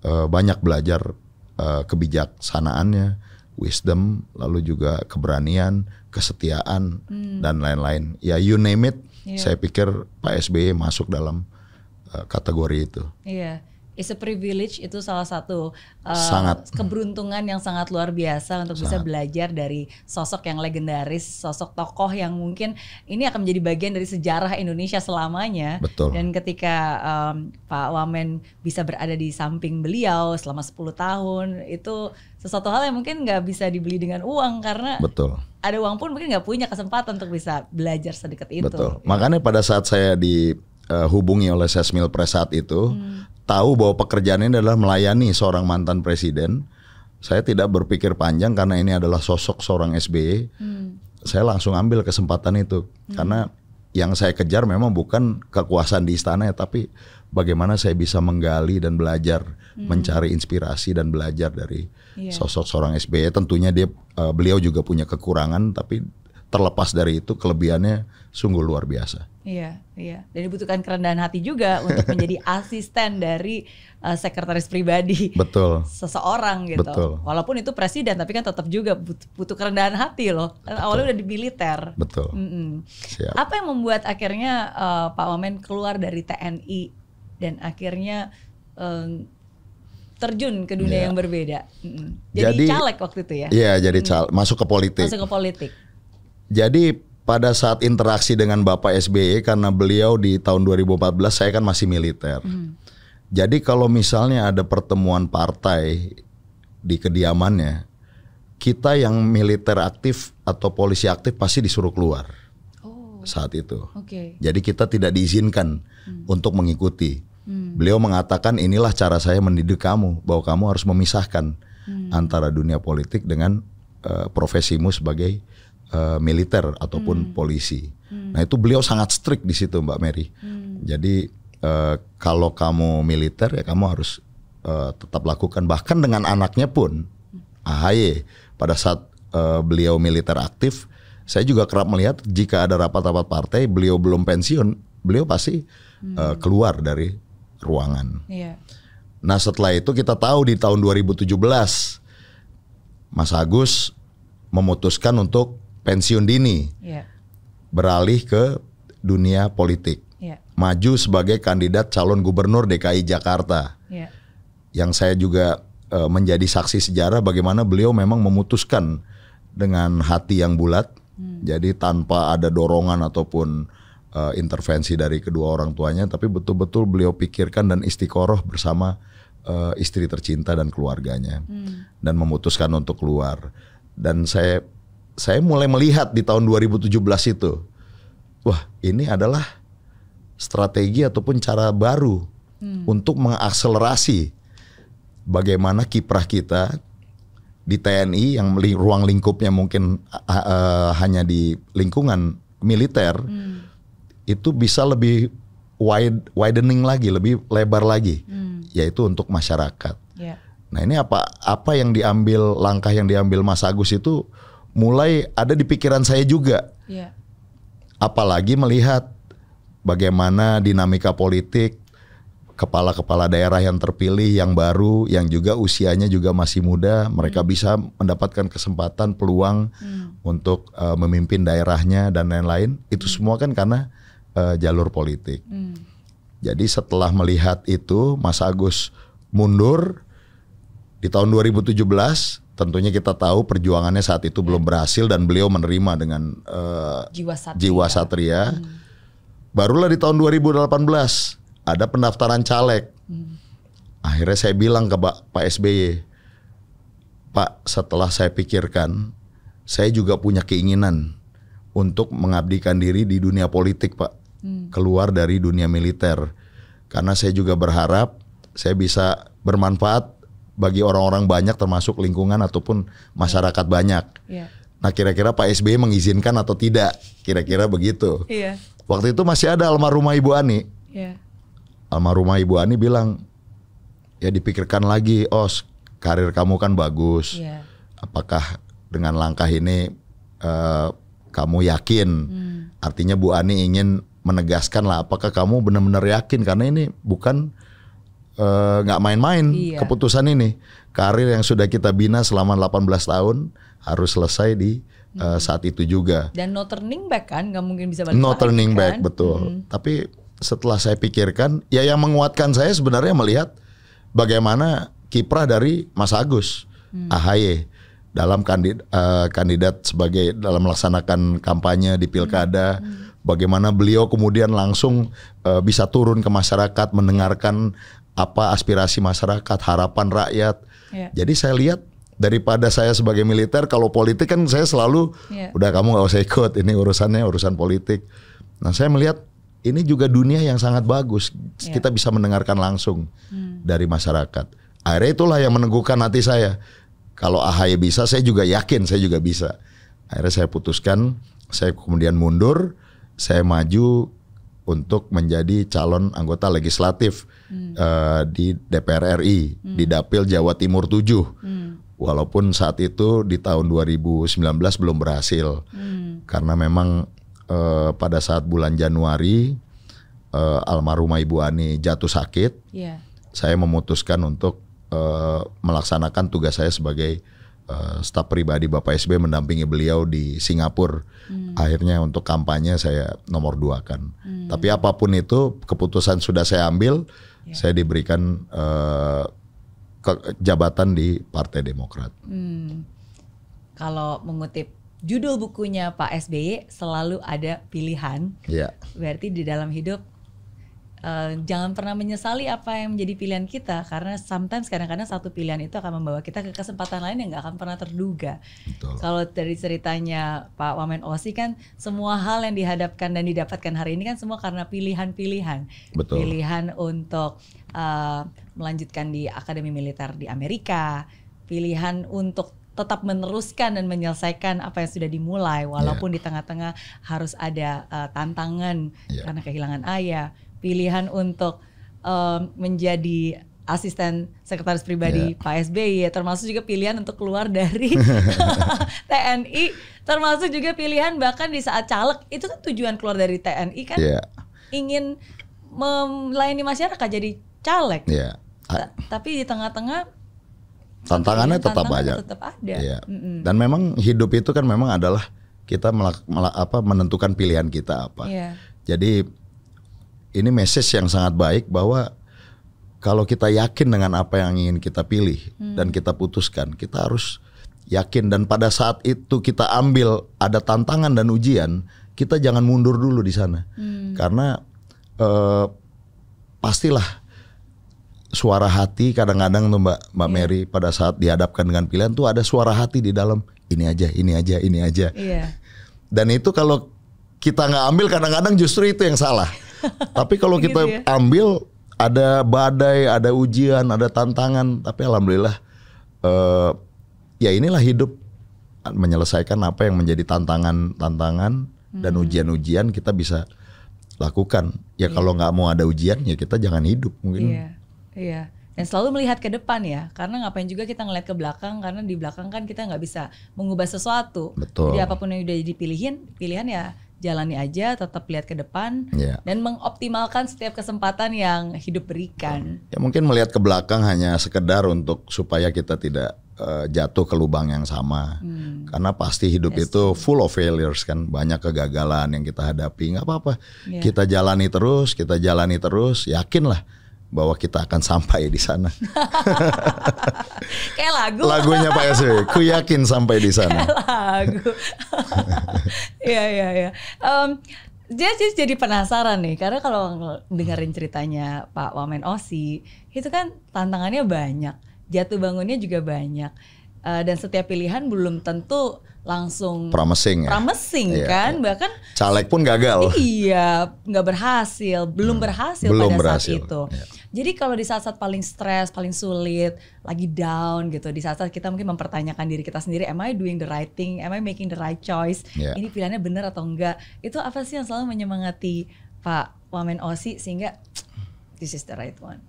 banyak belajar kebijaksanaannya, wisdom, lalu juga keberanian, kesetiaan, dan lain-lain. Ya you name it, saya pikir Pak SBY masuk dalam kategori itu. Iya. It's a privilege, itu salah satu keberuntungan yang sangat luar biasa untuk bisa belajar dari sosok yang legendaris, sosok tokoh yang mungkin ini akan menjadi bagian dari sejarah Indonesia selamanya. Betul. Dan ketika Pak Wamen bisa berada di samping beliau selama 10 tahun, itu sesuatu hal yang mungkin nggak bisa dibeli dengan uang, karena ada uang pun mungkin nggak punya kesempatan untuk bisa belajar sedekat itu. Betul. Makanya pada saat saya dihubungi oleh Sesmilpres saat itu, tahu bahwa pekerjaan ini adalah melayani seorang mantan presiden, saya tidak berpikir panjang karena ini adalah sosok seorang SBY. Saya langsung ambil kesempatan itu, karena yang saya kejar memang bukan kekuasaan di istana ya, tapi bagaimana saya bisa menggali dan belajar, mencari inspirasi dan belajar dari sosok seorang SBY. Tentunya beliau juga punya kekurangan, tapi terlepas dari itu kelebihannya sungguh luar biasa. Iya. Dan dibutuhkan kerendahan hati juga untuk menjadi asisten dari sekretaris pribadi seseorang gitu. Betul. Walaupun itu presiden, tapi kan tetap juga butuh kerendahan hati loh. Awalnya udah di militer. Betul. Siap. Apa yang membuat akhirnya Pak Wamen keluar dari TNI dan akhirnya terjun ke dunia yang berbeda? Jadi caleg waktu itu ya? Iya, jadi caleg, masuk ke politik. Jadi pada saat interaksi dengan Bapak SBY, karena beliau di tahun 2014 saya kan masih militer. Jadi kalau misalnya ada pertemuan partai di kediamannya, kita yang militer aktif atau polisi aktif pasti disuruh keluar saat itu. Jadi kita tidak diizinkan untuk mengikuti. Beliau mengatakan, inilah cara saya mendidik kamu, bahwa kamu harus memisahkan antara dunia politik dengan profesimu sebagai militer ataupun polisi. Nah itu beliau sangat strict di situ Mbak Mary. Jadi kalau kamu militer ya kamu harus tetap lakukan. Bahkan dengan anaknya pun, AHY, pada saat beliau militer aktif, saya juga kerap melihat jika ada rapat-rapat partai beliau belum pensiun, beliau pasti keluar dari ruangan. Nah setelah itu kita tahu di tahun 2017 Mas Agus memutuskan untuk pensiun dini, beralih ke dunia politik, maju sebagai kandidat calon gubernur DKI Jakarta, yang saya juga menjadi saksi sejarah bagaimana beliau memang memutuskan dengan hati yang bulat, jadi tanpa ada dorongan ataupun intervensi dari kedua orang tuanya, tapi betul-betul beliau pikirkan dan istiqoroh bersama istri tercinta dan keluarganya, dan memutuskan untuk keluar. Dan saya mulai melihat di tahun 2017 itu, wah ini adalah strategi ataupun cara baru untuk mengakselerasi bagaimana kiprah kita di TNI yang ruang lingkupnya mungkin hanya di lingkungan militer, itu bisa lebih widening lagi, lebih lebar lagi, yaitu untuk masyarakat. Nah ini apa yang diambil, langkah yang diambil Mas Agus itu mulai ada di pikiran saya juga. Apalagi melihat bagaimana dinamika politik, kepala-kepala daerah yang terpilih, yang baru, yang juga usianya juga masih muda, mereka bisa mendapatkan kesempatan, peluang untuk memimpin daerahnya dan lain-lain. Itu semua kan karena jalur politik. Jadi setelah melihat itu, Mas Agus mundur di tahun 2017, tentunya kita tahu perjuangannya saat itu belum berhasil dan beliau menerima dengan jiwa satria. Barulah di tahun 2018 ada pendaftaran caleg. Akhirnya saya bilang ke Pak SBY, Pak, setelah saya pikirkan, saya juga punya keinginan untuk mengabdikan diri di dunia politik, Pak. Keluar dari dunia militer. Karena saya juga berharap saya bisa bermanfaat bagi orang-orang banyak, termasuk lingkungan ataupun masyarakat banyak. Nah, kira-kira Pak SBY mengizinkan atau tidak? Kira-kira begitu. Waktu itu masih ada almarhumah Ibu Ani. Almarhumah Ibu Ani bilang, ya dipikirkan lagi, Os, karir kamu kan bagus. Apakah dengan langkah ini kamu yakin? Artinya Bu Ani ingin menegaskan lah, apakah kamu benar-benar yakin? Karena ini bukan nggak main-main keputusan ini. Karir yang sudah kita bina selama 18 tahun harus selesai di saat itu juga. Dan no turning back kan, nggak mungkin bisa balik no lagi, turning kan? back, betul. Tapi setelah saya pikirkan, ya yang menguatkan saya sebenarnya melihat bagaimana kiprah dari Mas Agus AHY dalam kandidat sebagai dalam melaksanakan kampanye di pilkada, bagaimana beliau kemudian langsung bisa turun ke masyarakat, mendengarkan apa aspirasi masyarakat, harapan rakyat. Jadi saya lihat daripada saya sebagai militer, kalau politik kan saya selalu udah kamu nggak usah ikut, ini urusan politik. Nah, saya melihat ini juga dunia yang sangat bagus, kita bisa mendengarkan langsung dari masyarakat. Akhirnya itulah yang meneguhkan hati saya. Kalau AHY bisa, saya juga yakin saya juga bisa. Akhirnya saya putuskan, saya kemudian mundur, saya maju untuk menjadi calon anggota legislatif di DPR RI di Dapil Jawa Timur 7. Walaupun saat itu di tahun 2019 belum berhasil. Karena memang pada saat bulan Januari almarhumah Ibu Ani jatuh sakit. Saya memutuskan untuk melaksanakan tugas saya sebagai staf pribadi Bapak SBY mendampingi beliau di Singapura. Akhirnya untuk kampanye saya nomor 2 kan. Tapi apapun itu keputusan sudah saya ambil, saya diberikan jabatan di Partai Demokrat. Kalau mengutip judul bukunya Pak SBY, selalu ada pilihan. Berarti di dalam hidup jangan pernah menyesali apa yang menjadi pilihan kita, karena sometimes kadang-kadang satu pilihan itu akan membawa kita ke kesempatan lain yang nggak akan pernah terduga. Kalau dari ceritanya Pak Wamen Osi kan semua hal yang dihadapkan dan didapatkan hari ini kan semua karena pilihan-pilihan. Pilihan untuk melanjutkan di Akademi Militer di Amerika, pilihan untuk tetap meneruskan dan menyelesaikan apa yang sudah dimulai walaupun di tengah-tengah harus ada tantangan karena kehilangan ayah. Pilihan untuk menjadi asisten sekretaris pribadi Pak SBY, termasuk juga pilihan untuk keluar dari TNI, termasuk juga pilihan bahkan di saat caleg, itu kan tujuan keluar dari TNI kan ingin melayani masyarakat jadi caleg. Tapi di tengah-tengah tantangannya tetap ada. Dan memang hidup itu kan memang adalah kita menentukan pilihan kita apa. Jadi ini message yang sangat baik bahwa kalau kita yakin dengan apa yang ingin kita pilih dan kita putuskan, kita harus yakin, dan pada saat itu kita ambil ada tantangan dan ujian, kita jangan mundur dulu di sana. Karena pastilah suara hati kadang-kadang tuh Mbak Mary pada saat dihadapkan dengan pilihan tuh ada suara hati di dalam, ini aja. Dan itu kalau kita nggak ambil kadang-kadang justru itu yang salah. Tapi kalau kita ambil, ada badai, ada ujian, ada tantangan, tapi alhamdulillah ya inilah hidup, menyelesaikan apa yang menjadi tantangan dan ujian-ujian kita bisa lakukan. Ya kalau nggak mau ada ujian ya kita jangan hidup mungkin. Dan selalu melihat ke depan ya, karena ngapain juga kita ngeliat ke belakang, karena di belakang kan kita nggak bisa mengubah sesuatu. Jadi apapun yang udah dipilihin, pilihan ya jalani aja, tetap lihat ke depan dan mengoptimalkan setiap kesempatan yang hidup berikan. Ya mungkin melihat ke belakang hanya sekedar untuk supaya kita tidak jatuh ke lubang yang sama. Karena pasti hidup itu full of failures kan, banyak kegagalan yang kita hadapi. Nggak apa-apa, kita jalani terus, yakinlah bahwa kita akan sampai di sana. Kayak lagu. Lagunya Pak SBY, ku yakin sampai di sana. Lagu. Iya. Jadi penasaran nih, karena kalau dengerin ceritanya Pak Wamen Osi, itu kan tantangannya banyak, jatuh bangunnya juga banyak, dan setiap pilihan belum tentu langsung promising kan, iya. Bahkan caleg pun gagal. Iya, nggak berhasil, belum berhasil pada saat itu. Iya. Jadi kalau di saat-saat paling stres, paling sulit, lagi down gitu, di saat-saat kita mungkin mempertanyakan diri kita sendiri, am I doing the right thing, am I making the right choice, ini pilihannya benar atau enggak, itu apa sih yang selalu menyemangati Pak Wamen Osi sehingga this is the right one?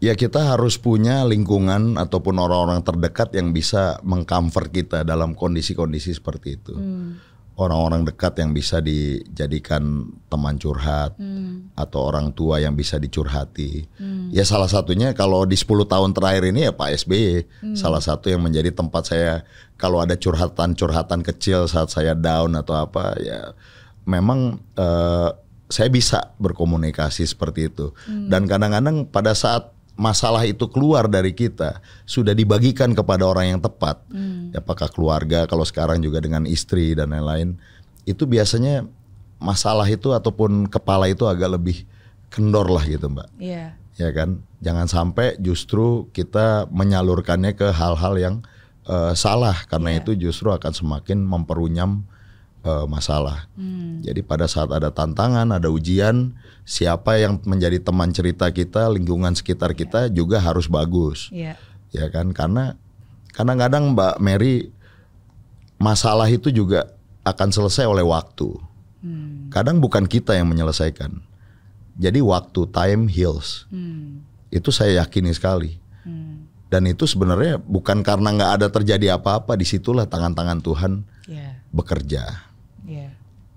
Ya kita harus punya lingkungan ataupun orang-orang terdekat yang bisa mengcomfort kita dalam kondisi-kondisi seperti itu. Orang-orang dekat yang bisa dijadikan teman curhat atau orang tua yang bisa dicurhati. Ya salah satunya kalau di 10 tahun terakhir ini ya Pak SBY. Salah satu yang menjadi tempat saya kalau ada curhatan-curhatan kecil saat saya down atau apa ya memang saya bisa berkomunikasi seperti itu. Dan kadang-kadang pada saat masalah itu keluar dari kita sudah dibagikan kepada orang yang tepat, apakah keluarga, kalau sekarang juga dengan istri dan lain-lain, itu biasanya masalah itu ataupun kepala itu agak lebih kendor lah gitu Mbak. Iya. Ya kan, jangan sampai justru kita menyalurkannya ke hal-hal yang salah karena itu justru akan semakin memperunyam masalah. Jadi pada saat ada tantangan, ada ujian, siapa yang menjadi teman cerita kita, lingkungan sekitar kita juga harus bagus. Ya kan, karena kadang-kadang Mbak Mary masalah itu juga akan selesai oleh waktu. Kadang bukan kita yang menyelesaikan. Jadi waktu, time heals. Itu saya yakini sekali. Dan itu sebenarnya bukan karena nggak ada terjadi apa-apa, disitulah tangan-tangan Tuhan bekerja.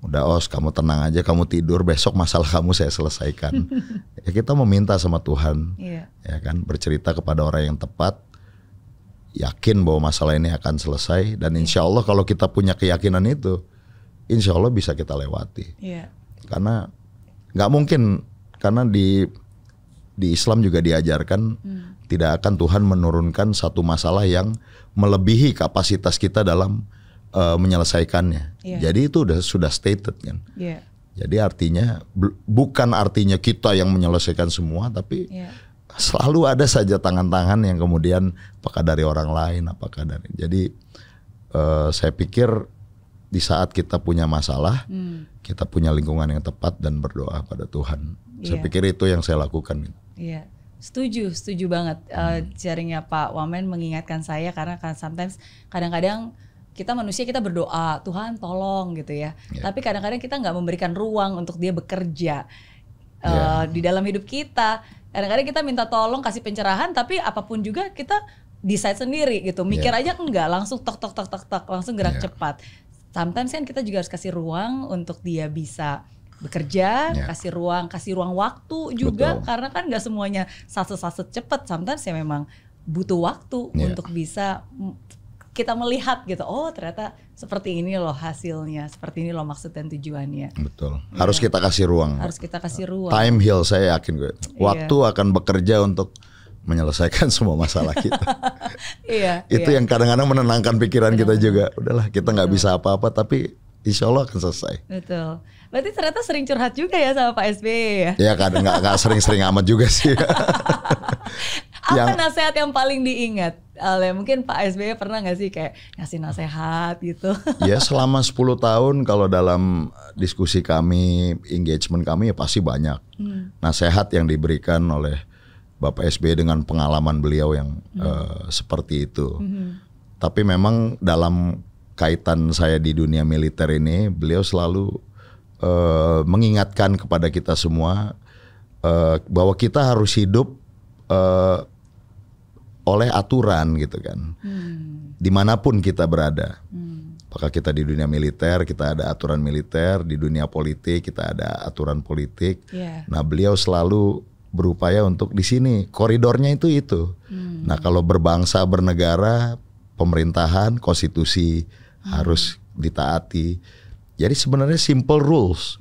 Udah kamu tenang aja, kamu tidur, besok masalah kamu saya selesaikan. Ya kita meminta sama Tuhan, ya kan, bercerita kepada orang yang tepat, yakin bahwa masalah ini akan selesai, dan insya Allah kalau kita punya keyakinan itu, insya Allah bisa kita lewati. Karena nggak mungkin, karena di Islam juga diajarkan tidak akan Tuhan menurunkan satu masalah yang melebihi kapasitas kita dalam menyelesaikannya. Jadi itu sudah stated kan. Jadi artinya bukan artinya kita yang menyelesaikan semua, tapi selalu ada saja tangan-tangan yang kemudian apakah dari orang lain, apakah dari. Jadi saya pikir di saat kita punya masalah, kita punya lingkungan yang tepat dan berdoa pada Tuhan. Saya pikir itu yang saya lakukan. Setuju banget. Sharingnya Pak Wamen mengingatkan saya karena kan sometimes kadang-kadang kita manusia, kita berdoa Tuhan tolong gitu ya. Tapi kadang-kadang kita nggak memberikan ruang untuk dia bekerja di dalam hidup kita. Kadang-kadang kita minta tolong, kasih pencerahan, tapi apapun juga kita decide sendiri gitu. Mikir aja enggak, langsung tok langsung gerak cepat. Sometimes kan kita juga harus kasih ruang untuk dia bisa bekerja, kasih ruang waktu juga. Karena kan nggak semuanya saset cepat. Sometimes ya memang butuh waktu untuk bisa kita melihat gitu, oh ternyata seperti ini loh hasilnya, seperti ini loh maksud dan tujuannya. Betul. Harus kita kasih ruang. Harus kita kasih ruang. Time heal, saya yakin gue. Waktu akan bekerja untuk menyelesaikan semua masalah kita. Itu yang kadang-kadang menenangkan pikiran kita juga. Udahlah, kita nggak bisa apa-apa, tapi insya Allah akan selesai. Betul. Berarti ternyata sering curhat juga ya sama Pak SBY ya? Ya kadang nggak sering-sering amat juga sih. Apa nasihat yang paling diingat? Mungkin Pak SBY pernah gak sih kayak ngasih nasihat gitu? Ya selama 10 tahun kalau dalam diskusi kami, engagement kami ya pasti banyak nasihat yang diberikan oleh Bapak SBY dengan pengalaman beliau yang seperti itu. Tapi memang dalam kaitan saya di dunia militer ini, beliau selalu mengingatkan kepada kita semua bahwa kita harus hidup oleh aturan gitu kan, dimanapun kita berada. Apakah kita di dunia militer, kita ada aturan militer, di dunia politik kita ada aturan politik. Nah beliau selalu berupaya untuk di sini koridornya itu. Nah kalau berbangsa bernegara, pemerintahan, konstitusi harus ditaati. Jadi sebenarnya simple rules.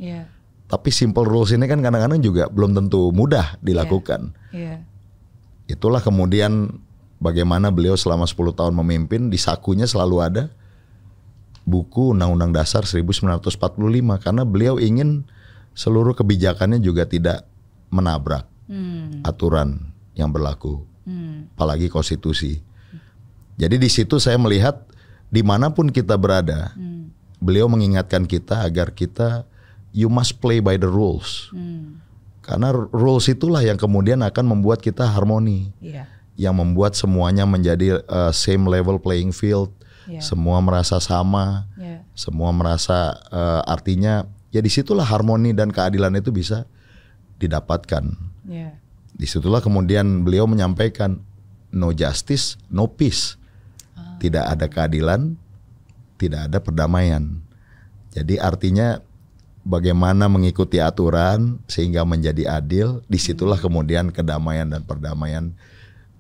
Tapi simple rules ini kan kadang-kadang juga belum tentu mudah dilakukan. Itulah kemudian bagaimana beliau selama 10 tahun memimpin, di sakunya selalu ada buku Undang-Undang Dasar 1945 karena beliau ingin seluruh kebijakannya juga tidak menabrak aturan yang berlaku, apalagi konstitusi. Jadi di situ saya melihat dimanapun kita berada, beliau mengingatkan kita agar kita you must play by the rules. Karena rules itulah yang kemudian akan membuat kita harmoni, yang membuat semuanya menjadi same level playing field, semua merasa sama, semua merasa artinya ya disitulah harmoni dan keadilan itu bisa didapatkan. Disitulah kemudian beliau menyampaikan no justice, no peace. Tidak ada keadilan, tidak ada perdamaian. Jadi artinya bagaimana mengikuti aturan sehingga menjadi adil, disitulah kemudian kedamaian dan perdamaian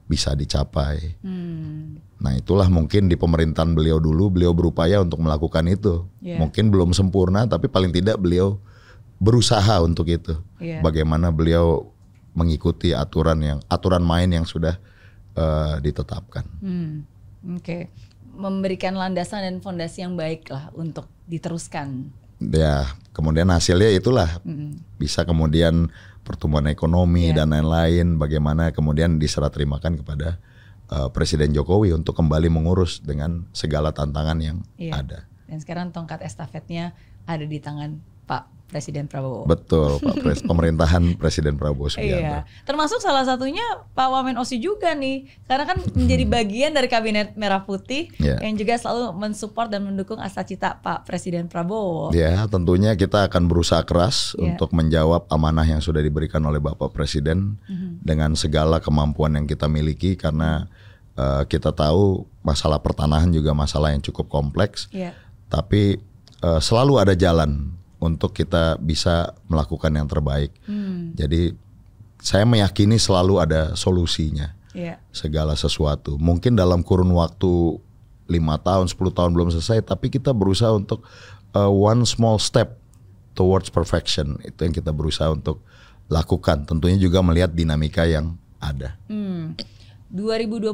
bisa dicapai. Nah itulah mungkin di pemerintahan beliau dulu, beliau berupaya untuk melakukan itu. Mungkin belum sempurna, tapi paling tidak beliau berusaha untuk itu. Bagaimana beliau mengikuti aturan main yang sudah ditetapkan. Memberikan landasan dan fondasi yang baik lah untuk diteruskan. Ya, kemudian hasilnya itulah bisa kemudian pertumbuhan ekonomi dan lain-lain. Bagaimana kemudian diserah terimakan kepada Presiden Jokowi untuk kembali mengurus dengan segala tantangan yang ada. Dan sekarang tongkat estafetnya ada di tangan Pak Presiden Prabowo. Betul, Pak pemerintahan Presiden Prabowo Subianto. Termasuk salah satunya Pak Wamen Osi juga nih, karena kan menjadi bagian dari Kabinet Merah Putih yang juga selalu mensupport dan mendukung asa cita Pak Presiden Prabowo. Ya, tentunya kita akan berusaha keras untuk menjawab amanah yang sudah diberikan oleh Bapak Presiden dengan segala kemampuan yang kita miliki, karena kita tahu masalah pertanahan juga masalah yang cukup kompleks, tapi selalu ada jalan untuk kita bisa melakukan yang terbaik. Jadi saya meyakini selalu ada solusinya. Segala sesuatu. Mungkin dalam kurun waktu 5 tahun, 10 tahun belum selesai, tapi kita berusaha untuk one small step towards perfection. Itu yang kita berusaha untuk lakukan. Tentunya juga melihat dinamika yang ada. 2024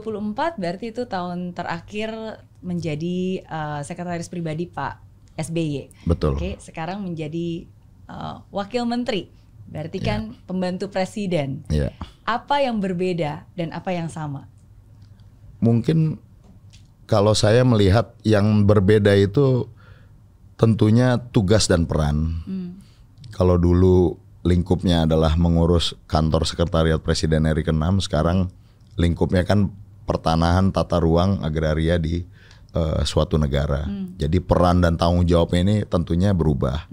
berarti itu tahun terakhir menjadi sekretaris pribadi Pak SBY. Betul. Oke, sekarang menjadi wakil menteri. Berarti kan pembantu presiden. Apa yang berbeda dan apa yang sama? Mungkin kalau saya melihat yang berbeda itu tentunya tugas dan peran. Kalau dulu lingkupnya adalah mengurus kantor sekretariat Presiden RI ke-6, sekarang lingkupnya kan pertanahan, tata ruang, agraria di suatu negara. Jadi peran dan tanggung jawab ini tentunya berubah.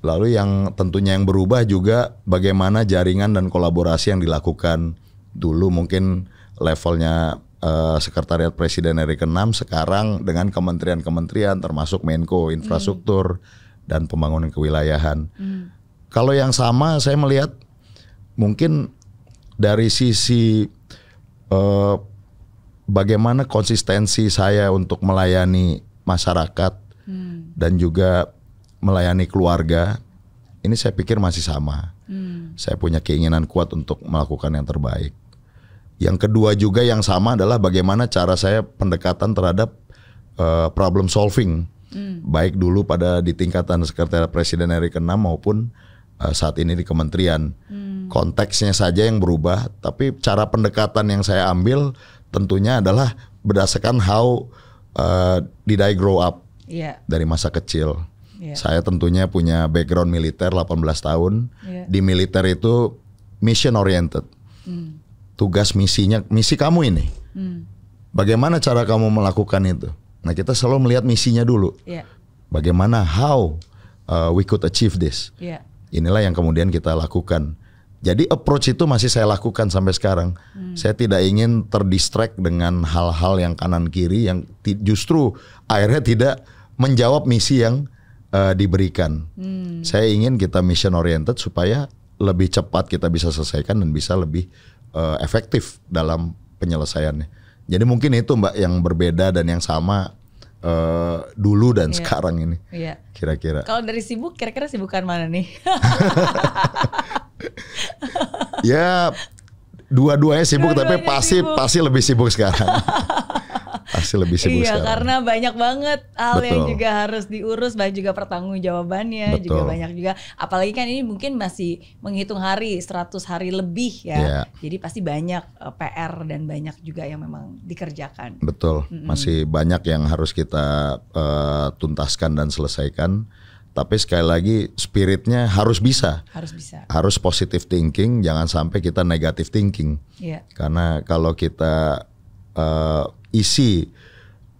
Lalu yang tentunya yang berubah juga bagaimana jaringan dan kolaborasi yang dilakukan. Dulu mungkin levelnya sekretariat Presiden RI ke-6, sekarang dengan kementerian-kementerian termasuk Menko Infrastruktur dan Pembangunan Kewilayahan. Kalau yang sama saya melihat mungkin dari sisi bagaimana konsistensi saya untuk melayani masyarakat dan juga melayani keluarga, ini saya pikir masih sama. Saya punya keinginan kuat untuk melakukan yang terbaik. Yang kedua juga yang sama adalah bagaimana cara saya pendekatan terhadap problem solving, baik dulu di tingkatan sekretariat Presiden RI ke-6 maupun saat ini di kementerian. Konteksnya saja yang berubah, tapi cara pendekatan yang saya ambil tentunya adalah berdasarkan how did I grow up dari masa kecil. Saya tentunya punya background militer 18 tahun. Di militer itu mission oriented. Tugas misinya, misi kamu ini. Bagaimana cara kamu melakukan itu? Nah, kita selalu melihat misinya dulu. Bagaimana how we could achieve this. Inilah yang kemudian kita lakukan. Jadi approach itu masih saya lakukan sampai sekarang. Saya tidak ingin terdistract dengan hal-hal yang kanan kiri yang justru akhirnya tidak menjawab misi yang diberikan. Saya ingin kita mission oriented supaya lebih cepat kita bisa selesaikan dan bisa lebih efektif dalam penyelesaiannya. Jadi mungkin itu Mbak yang berbeda dan yang sama dulu dan sekarang ini. Kira-kira. Kalau dari sibuk, kira-kira sibukan mana nih? Ya Dua-duanya sibuk, tapi Dua-duanya pasti lebih sibuk sekarang. Pasti lebih sibuk Iya, sekarang. karena banyak banget hal yang Betul. juga harus diurus, banyak juga pertanggungjawabannya, Betul. juga banyak juga. Apalagi kan ini mungkin masih menghitung hari, 100 hari lebih ya. Iya. Jadi pasti banyak PR dan banyak juga yang memang dikerjakan. Betul, masih banyak yang harus kita tuntaskan dan selesaikan. Tapi sekali lagi spiritnya harus bisa. Harus bisa. Harus positive thinking, jangan sampai kita negative thinking. Iya. Karena kalau kita isi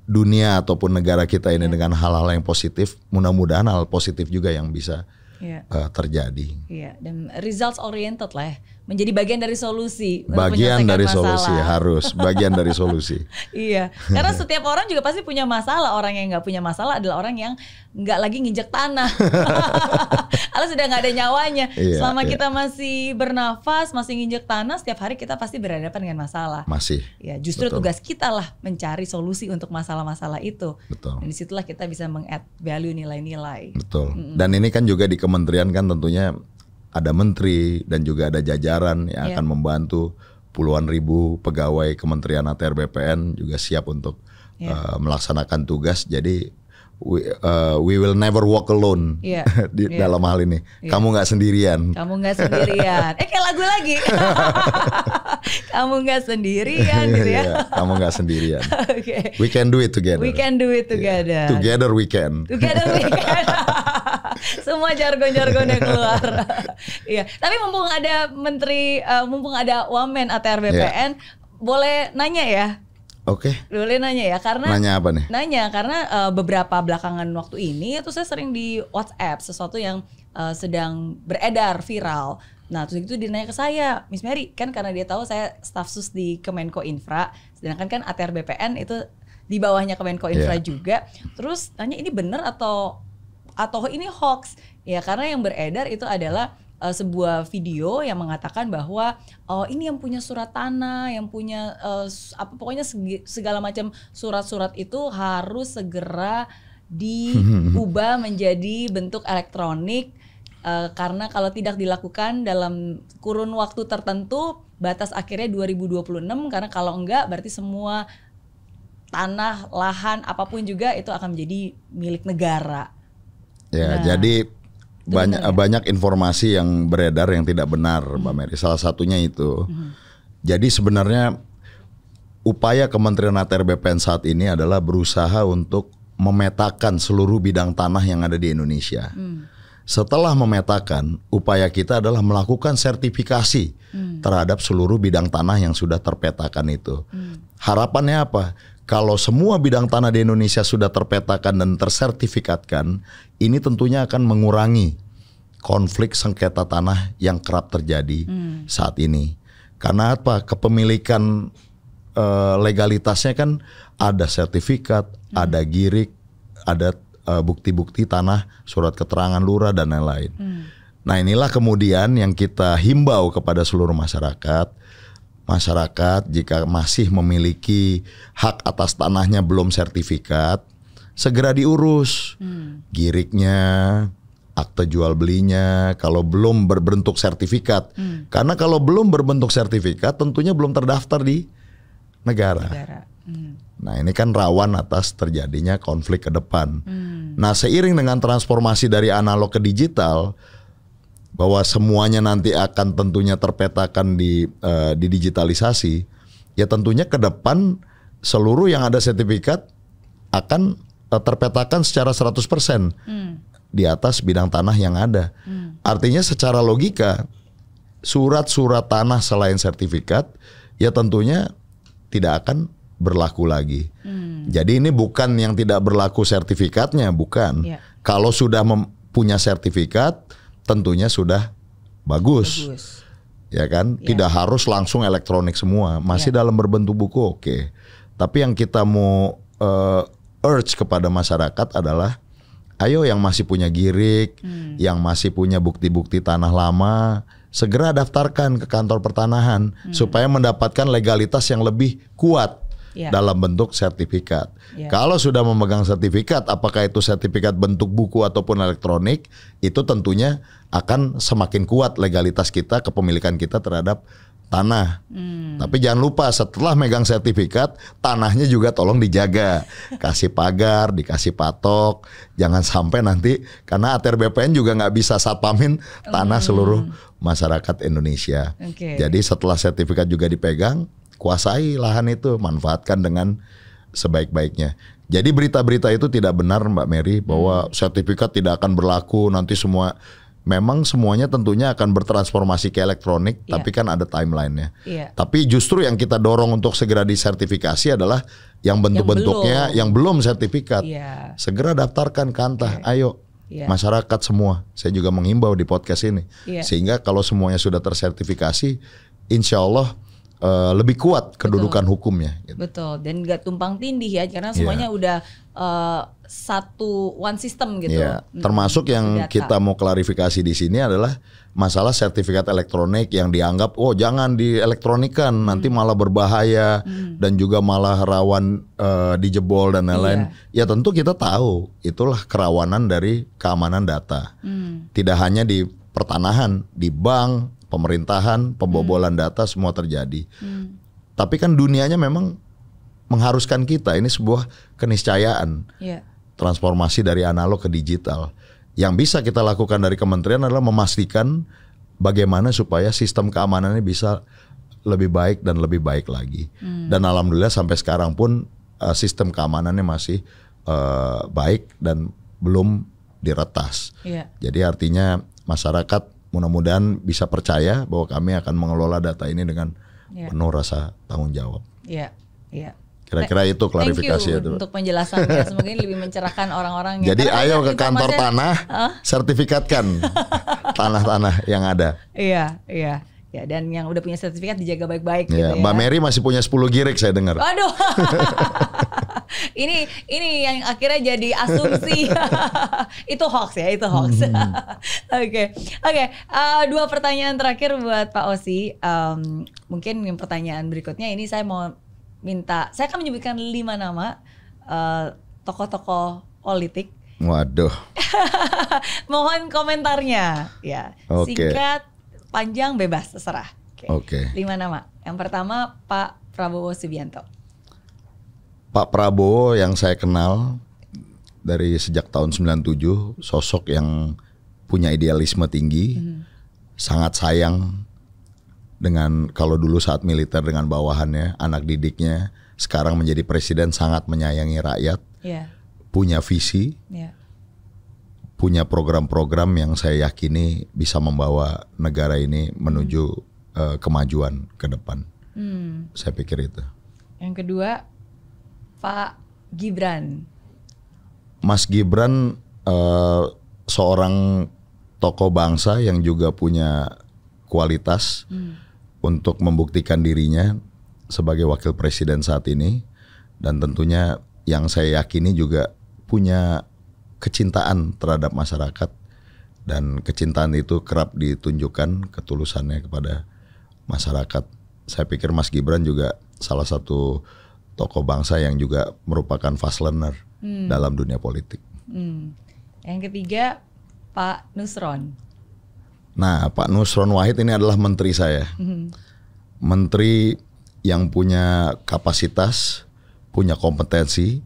dunia ataupun negara kita ini dengan hal-hal yang positif, mudah-mudahan hal positif juga yang bisa Iya. terjadi. Iya, dan results oriented lah ya. Menjadi bagian dari solusi. untuk Bagian menyelesaikan dari masalah. solusi harus, bagian dari solusi. Iya, karena setiap orang juga pasti punya masalah. Orang yang nggak punya masalah adalah orang yang nggak lagi nginjek tanah, atau sudah nggak ada nyawanya. Iya, Selama iya. kita masih bernafas, masih nginjek tanah, setiap hari kita pasti berhadapan dengan masalah. Masih. Ya, justru Betul. tugas kita lah mencari solusi untuk masalah-masalah itu. Betul. Dan disitulah kita bisa meng-add value, nilai-nilai. Betul. Dan ini kan juga di kementerian kan tentunya ada menteri dan juga ada jajaran yang Iya. akan membantu puluhan ribu pegawai Kementerian ATR BPN juga siap untuk Iya. melaksanakan tugas. Jadi we will never walk alone Iya. di Iya. dalam hal ini. Iya. Kamu nggak sendirian. Kamu nggak sendirian. Kayak lagu lagi. Kamu nggak sendirian gitu ya. Iya, kamu nggak sendirian. Oke. We can do it together. We can do it together. Together we can. Together we can. Semua jargon-jargonnya keluar. Iya. Tapi mumpung ada menteri, mumpung ada Wamen ATR BPN, boleh nanya ya? Oke. Boleh nanya ya? Karena Nanya apa nih? Nanya karena beberapa belakangan waktu ini itu saya sering di WhatsApp sesuatu yang sedang beredar viral. Nah terus itu dinanya ke saya, Miss Mary, kan karena dia tahu saya staf sus di Kemenko Infra, sedangkan kan ATR BPN itu di bawahnya Kemenko Infra Yeah. juga. Terus tanya ini benar atau ini hoax? Ya karena yang beredar itu adalah sebuah video yang mengatakan bahwa ini yang punya surat tanah, yang punya pokoknya segala macam surat-surat itu harus segera diubah menjadi bentuk elektronik, karena kalau tidak dilakukan dalam kurun waktu tertentu, batas akhirnya 2026, karena kalau enggak berarti semua tanah, lahan, apapun juga itu akan menjadi milik negara. Ya, Nah, jadi benar ya? banyak informasi yang beredar yang tidak benar, Mbak Mary. Salah satunya itu. Jadi sebenarnya upaya Kementerian ATR BPN saat ini adalah berusaha untuk memetakan seluruh bidang tanah yang ada di Indonesia. Setelah memetakan, upaya kita adalah melakukan sertifikasi terhadap seluruh bidang tanah yang sudah terpetakan itu. Harapannya apa? Kalau semua bidang tanah di Indonesia sudah terpetakan dan tersertifikatkan, ini tentunya akan mengurangi konflik sengketa tanah yang kerap terjadi saat ini. Karena apa? Kepemilikan legalitasnya kan ada sertifikat, ada girik, ada bukti-bukti tanah, surat keterangan lurah dan lain-lain. Nah inilah kemudian yang kita himbau kepada seluruh masyarakat. Masyarakat jika masih memiliki hak atas tanahnya belum sertifikat, segera diurus giriknya, akte jual belinya kalau belum berbentuk sertifikat. Karena kalau belum berbentuk sertifikat tentunya belum terdaftar di negara. Nah ini kan rawan atas terjadinya konflik ke depan. Nah seiring dengan transformasi dari analog ke digital, bahwa semuanya nanti akan tentunya terpetakan di digitalisasi, ya tentunya ke depan seluruh yang ada sertifikat akan terpetakan secara 100% di atas bidang tanah yang ada. Artinya secara logika surat-surat tanah selain sertifikat ya tentunya tidak akan berlaku lagi. Jadi ini bukan yang tidak berlaku sertifikatnya, bukan. Yeah. Kalau sudah punya sertifikat tentunya sudah bagus. Ya kan, tidak harus langsung elektronik semua, masih dalam berbentuk buku, oke. Tapi yang kita mau urge kepada masyarakat adalah, ayo yang masih punya girik, yang masih punya bukti-bukti tanah lama, segera daftarkan ke kantor pertanahan supaya mendapatkan legalitas yang lebih kuat dalam bentuk sertifikat. Kalau sudah memegang sertifikat, apakah itu sertifikat bentuk buku ataupun elektronik, itu tentunya akan semakin kuat legalitas kita, kepemilikan kita terhadap tanah. Tapi jangan lupa setelah megang sertifikat, tanahnya juga tolong dijaga. Kasih pagar, dikasih patok. Jangan sampai nanti, karena ATR BPN juga nggak bisa satpamin tanah seluruh masyarakat Indonesia. Jadi setelah sertifikat juga dipegang, kuasai lahan itu, manfaatkan dengan sebaik-baiknya. Jadi berita-berita itu tidak benar Mbak Mary, bahwa sertifikat tidak akan berlaku, nanti semua. Memang semuanya tentunya akan bertransformasi ke elektronik, tapi kan ada timelinenya. Tapi justru yang kita dorong untuk segera disertifikasi adalah yang bentuk-bentuknya yang belum sertifikat. Segera daftarkan ke Antah, ayo masyarakat semua. Saya juga menghimbau di podcast ini. Sehingga kalau semuanya sudah tersertifikasi, insya Allah lebih kuat kedudukan hukumnya. Gitu. Betul, dan gak tumpang tindih ya, karena semuanya udah satu one system gitu. Termasuk yang data. Kita mau klarifikasi di sini adalah masalah sertifikat elektronik yang dianggap jangan dielektronikan, nanti malah berbahaya dan juga malah rawan dijebol dan lain-lain. Ya tentu kita tahu itulah kerawanan dari keamanan data. Tidak hanya di pertanahan, di bank, pemerintahan, pembobolan data semua terjadi. Tapi kan dunianya memang mengharuskan kita, ini sebuah keniscayaan. Transformasi dari analog ke digital. Yang bisa kita lakukan dari kementerian adalah memastikan bagaimana supaya sistem keamanannya bisa lebih baik dan lebih baik lagi. Dan alhamdulillah sampai sekarang pun sistem keamanannya masih baik dan belum diretas. Jadi artinya masyarakat mudah-mudahan bisa percaya bahwa kami akan mengelola data ini dengan penuh rasa tanggung jawab. Kira-kira itu klarifikasi itu untuk penjelasannya. Semoga ini lebih mencerahkan orang-orang. Jadi ayo ke kantor tanah, sertifikatkan tanah-tanah yang ada. Iya. Ya, dan yang udah punya sertifikat dijaga baik-baik gitu ya. Mbak Mary masih punya 10 girik saya dengar. Aduh. ini yang akhirnya jadi asumsi. Itu hoax ya, itu hoax. Oke. Dua pertanyaan terakhir buat Pak Osi. Mungkin yang pertanyaan berikutnya ini saya mau minta, saya akan menyebutkan 5 nama tokoh-tokoh politik. Waduh. Mohon komentarnya ya. Singkat, panjang, bebas, terserah. Oke. 5 nama. Yang pertama Pak Prabowo Subianto. Pak Prabowo yang saya kenal dari sejak tahun 97, sosok yang punya idealisme tinggi, sangat sayang dengan, kalau dulu saat militer dengan bawahannya, anak didiknya, sekarang menjadi presiden sangat menyayangi rakyat, punya visi, punya program-program yang saya yakini bisa membawa negara ini menuju kemajuan ke depan. Saya pikir itu. Yang kedua, Pak Gibran. Mas Gibran seorang tokoh bangsa yang juga punya kualitas untuk membuktikan dirinya sebagai wakil presiden saat ini, dan tentunya yang saya yakini juga punya kecintaan terhadap masyarakat, dan kecintaan itu kerap ditunjukkan ketulusannya kepada masyarakat. Saya pikir Mas Gibran juga salah satu tokoh bangsa yang juga merupakan fast learner dalam dunia politik. Yang ketiga Pak Nusron. Nah, Pak Nusron Wahid ini adalah menteri saya. Menteri yang punya kapasitas, punya kompetensi,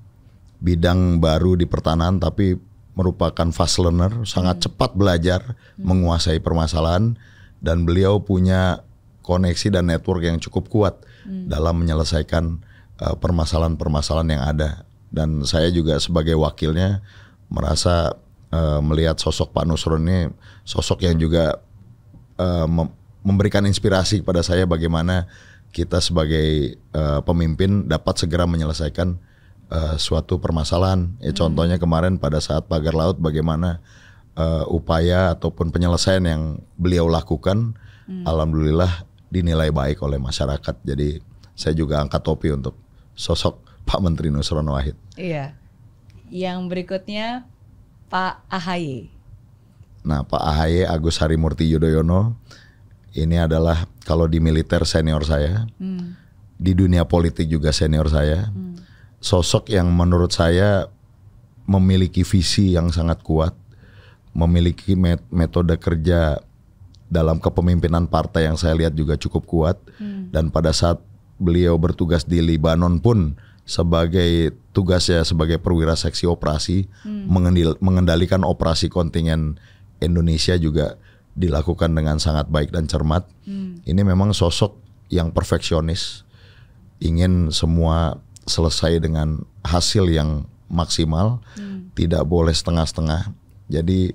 bidang baru di pertanahan tapi merupakan fast learner, sangat cepat belajar, menguasai permasalahan, dan beliau punya koneksi dan network yang cukup kuat dalam menyelesaikan permasalahan-permasalahan yang ada. Dan saya juga sebagai wakilnya merasa melihat sosok Pak Nusron ini sosok yang juga memberikan inspirasi kepada saya bagaimana kita sebagai pemimpin dapat segera menyelesaikan suatu permasalahan. Contohnya kemarin pada saat pagar laut, bagaimana upaya ataupun penyelesaian yang beliau lakukan, alhamdulillah dinilai baik oleh masyarakat. Jadi saya juga angkat topi untuk sosok Pak Menteri Nusron Wahid. Iya. Yang berikutnya Pak AHY. Nah, Pak AHY Agus Harimurti Yudhoyono ini adalah kalau di militer senior saya, di dunia politik juga senior saya. Sosok yang menurut saya memiliki visi yang sangat kuat, memiliki metode kerja dalam kepemimpinan partai yang saya lihat juga cukup kuat. Dan pada saat beliau bertugas di Libanon pun sebagai tugasnya sebagai perwira seksi operasi, mengendalikan operasi kontingen Indonesia juga dilakukan dengan sangat baik dan cermat. Ini memang sosok yang perfeksionis, ingin semua selesai dengan hasil yang maksimal, tidak boleh setengah-setengah. Jadi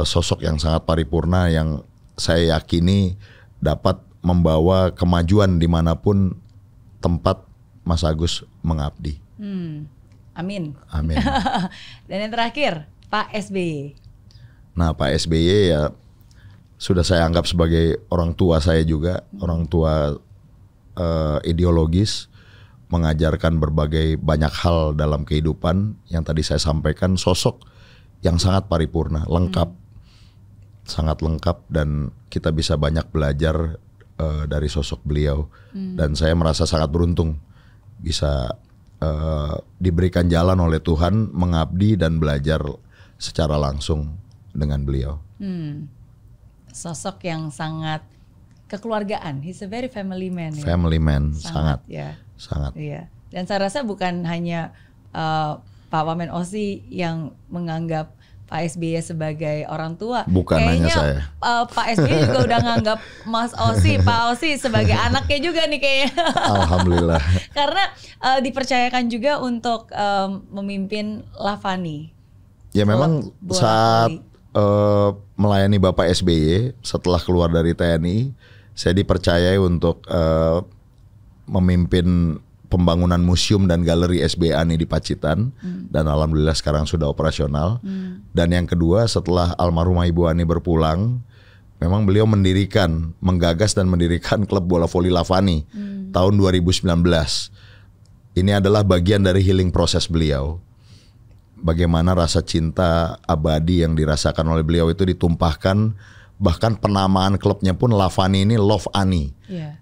sosok yang sangat paripurna yang saya yakini dapat membawa kemajuan dimanapun tempat Mas Agus mengabdi. Amin. Amin. Dan yang terakhir, Pak SBY. Nah, Pak SBY ya sudah saya anggap sebagai orang tua saya juga, orang tua ideologis, mengajarkan berbagai banyak hal dalam kehidupan yang tadi saya sampaikan, sosok yang sangat paripurna, lengkap, sangat lengkap, dan kita bisa banyak belajar dari sosok beliau. Dan saya merasa sangat beruntung bisa diberikan jalan oleh Tuhan mengabdi dan belajar secara langsung dengan beliau. Sosok yang sangat kekeluargaan. He's a very family man. Family man, sangat. Ya. Sangat. Iya. Dan saya rasa bukan hanya Pak Wamen Osi yang menganggap Pak SBY sebagai orang tua. Bukan kayaknya hanya saya. Pak SBY juga udah nganggap Mas Osi, Pak Osi sebagai anaknya juga nih kayaknya. Alhamdulillah. Karena dipercayakan juga untuk memimpin Lavani. Ya memang saat melayani Bapak SBY setelah keluar dari TNI, saya dipercayai untuk memimpin pembangunan museum dan galeri SBY Ani di Pacitan, dan alhamdulillah sekarang sudah operasional. Dan yang kedua, setelah almarhumah Ibu Ani berpulang, memang beliau menggagas dan mendirikan klub bola voli Lavani tahun 2019. Ini adalah bagian dari healing proses beliau. Bagaimana rasa cinta abadi yang dirasakan oleh beliau itu ditumpahkan, bahkan penamaan klubnya pun Lavani ini Love Ani.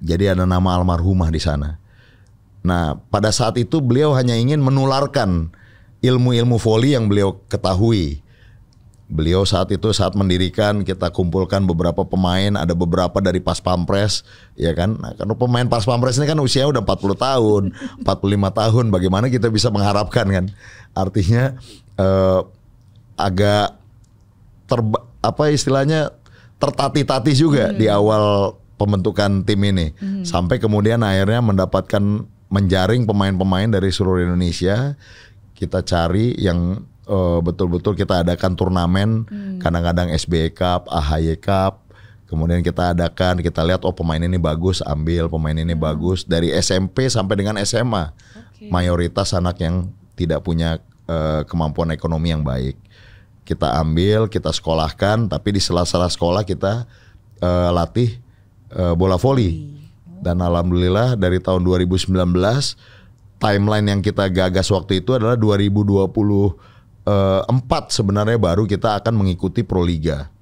Jadi ada nama almarhumah di sana. Nah, pada saat itu beliau hanya ingin menularkan ilmu-ilmu voli yang beliau ketahui. Beliau saat mendirikan, kita kumpulkan beberapa pemain, ada beberapa dari Pas Pampres, ya kan? Nah, karena pemain Pas Pampres ini kan usia udah 40 tahun, 45 tahun, bagaimana kita bisa mengharapkan kan? Artinya agak tertatih-tatih juga di awal pembentukan tim ini. Sampai kemudian akhirnya menjaring pemain-pemain dari seluruh Indonesia. Kita cari yang betul-betul kita adakan turnamen, kadang-kadang SBY Cup, AHY Cup. Kemudian kita lihat pemain ini bagus, ambil pemain ini bagus. Dari SMP sampai dengan SMA. Mayoritas anak yang tidak punya kemampuan ekonomi yang baik. Kita ambil, kita sekolahkan, tapi di sela-sela sekolah kita latih bola voli. Dan alhamdulillah dari tahun 2019, timeline yang kita gagas waktu itu adalah 2024 sebenarnya baru kita akan mengikuti Proliga.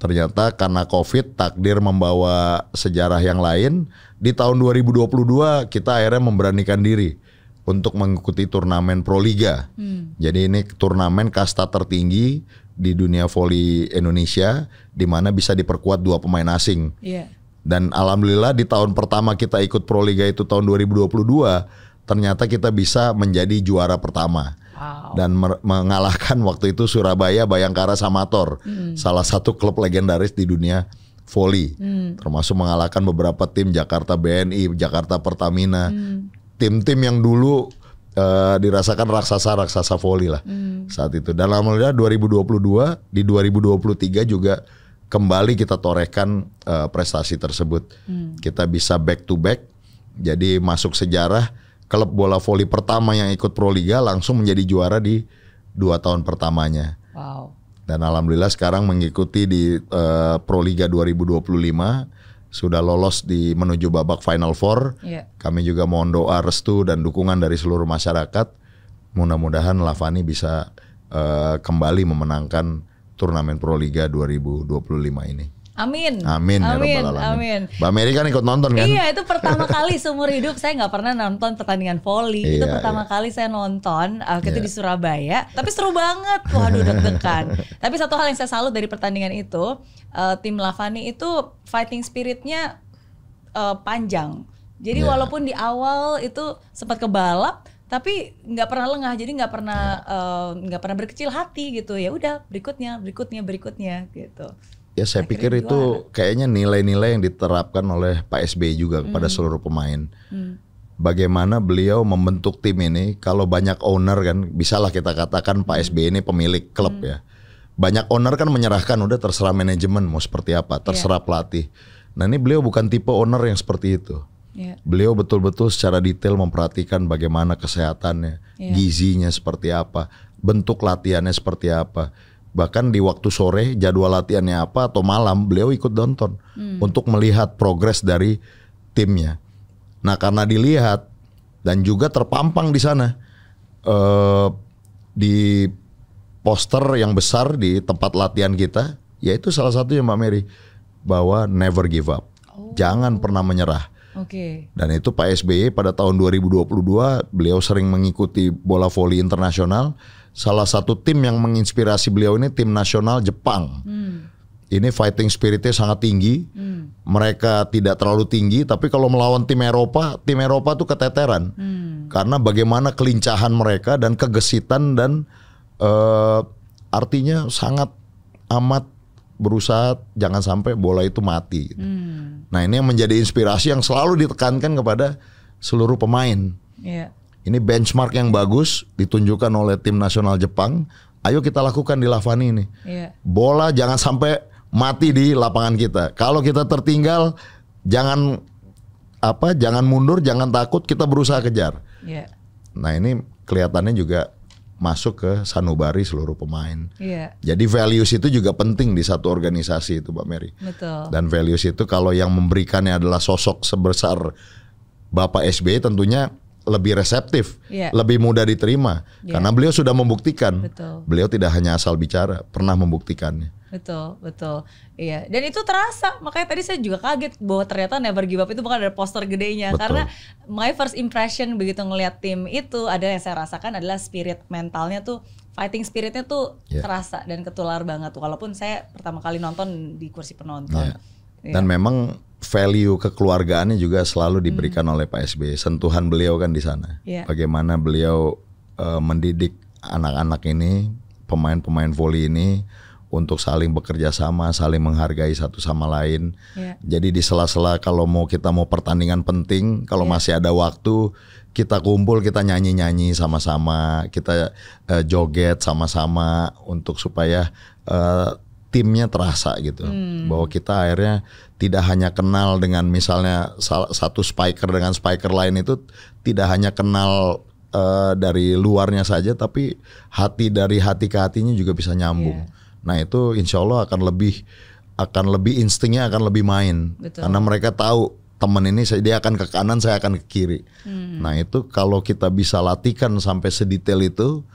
Ternyata karena COVID, takdir membawa sejarah yang lain. Di tahun 2022 kita akhirnya memberanikan diri untuk mengikuti turnamen Proliga. Jadi ini turnamen kasta tertinggi di dunia voli Indonesia, di mana bisa diperkuat 2 pemain asing. Dan alhamdulillah di tahun pertama kita ikut Proliga itu tahun 2022, ternyata kita bisa menjadi juara pertama. Dan mengalahkan waktu itu Surabaya Bayangkara Samator, salah satu klub legendaris di dunia voli. Termasuk mengalahkan beberapa tim, Jakarta BNI, Jakarta Pertamina, tim-tim yang dulu dirasakan raksasa voli lah saat itu. Dan alhamdulillah 2022, di 2023 juga kembali kita torehkan prestasi tersebut. Kita bisa back to back, jadi masuk sejarah klub bola voli pertama yang ikut Proliga langsung menjadi juara di 2 tahun pertamanya. Dan alhamdulillah sekarang mengikuti di Proliga 2025, sudah lolos menuju babak Final Four. Kami juga mohon doa, restu dan dukungan dari seluruh masyarakat. Mudah-mudahan Lavani bisa kembali memenangkan turnamen Proliga 2025 ini. Amin. Amin ya Amin. Rabbal Alamin. Amin. Mbak Mary kan ikut nonton kan? Iya, itu pertama kali seumur hidup saya nggak pernah nonton pertandingan voli. Itu pertama kali saya nonton itu di Surabaya. Tapi seru banget. Waduh, deg-degan. Tapi satu hal yang saya salut dari pertandingan itu, tim Lavani itu fighting spiritnya panjang. Jadi walaupun di awal itu sempat kebalap, tapi nggak pernah lengah. Jadi nggak pernah berkecil hati gitu. Ya udah, berikutnya gitu. Ya saya pikir itu kayaknya nilai-nilai yang diterapkan oleh Pak SBY juga kepada seluruh pemain. Bagaimana beliau membentuk tim ini, kalau banyak owner kan, bisalah kita katakan Pak SBY ini pemilik klub ya. Banyak owner kan menyerahkan, udah terserah manajemen mau seperti apa, terserah pelatih. Nah ini beliau bukan tipe owner yang seperti itu. Beliau betul-betul secara detail memperhatikan bagaimana kesehatannya, gizinya seperti apa, bentuk latihannya seperti apa. Bahkan di waktu sore jadwal latihannya apa atau malam beliau ikut nonton untuk melihat progres dari timnya. Nah karena dilihat dan juga terpampang di sana di poster yang besar di tempat latihan kita, yaitu salah satunya Mbak Mary, bahwa never give up, jangan pernah menyerah. Dan itu Pak SBY pada tahun 2022 beliau sering mengikuti bola voli internasional. Salah satu tim yang menginspirasi beliau ini tim nasional Jepang. Ini fighting spiritnya sangat tinggi. Mereka tidak terlalu tinggi, tapi kalau melawan tim Eropa tuh keteteran. Karena bagaimana kelincahan mereka dan kegesitan dan artinya sangat amat berusaha jangan sampai bola itu mati. Nah ini yang menjadi inspirasi yang selalu ditekankan kepada seluruh pemain. Ini benchmark yang bagus ditunjukkan oleh tim nasional Jepang. Ayo kita lakukan di Lavani ini. Bola jangan sampai mati di lapangan kita. Kalau kita tertinggal, jangan mundur, jangan takut, kita berusaha kejar. Nah ini kelihatannya juga masuk ke sanubari seluruh pemain. Jadi values itu juga penting di satu organisasi itu, Mbak Mary. Dan values itu kalau yang memberikannya adalah sosok sebesar Bapak SBY tentunya lebih reseptif, lebih mudah diterima. Karena beliau sudah membuktikan. Beliau tidak hanya asal bicara, pernah membuktikannya. Betul. Iya. Dan itu terasa. Makanya tadi saya juga kaget bahwa ternyata never give up itu bukan ada poster gedenya. Karena my first impression begitu ngelihat tim itu adalah yang saya rasakan adalah spirit mentalnya tuh, fighting spiritnya tuh terasa dan ketular banget. Walaupun saya pertama kali nonton di kursi penonton. Dan memang value kekeluargaannya juga selalu diberikan oleh Pak SBY. Sentuhan beliau kan di sana. Bagaimana beliau mendidik anak-anak ini, pemain-pemain voli ini untuk saling bekerja sama, saling menghargai satu sama lain. Jadi di sela-sela kalau kita mau pertandingan penting, kalau masih ada waktu, kita kumpul, kita nyanyi-nyanyi sama-sama, kita joget sama-sama untuk supaya timnya terasa gitu. Bahwa kita akhirnya tidak hanya kenal dengan misalnya satu spiker dengan spiker lain itu tidak hanya kenal dari luarnya saja, tapi dari hati ke hatinya juga bisa nyambung. Nah itu insya Allah akan lebih instingnya akan lebih main. Karena mereka tahu teman ini dia akan ke kanan, saya akan ke kiri. Nah itu kalau kita bisa latihkan sampai sedetail itu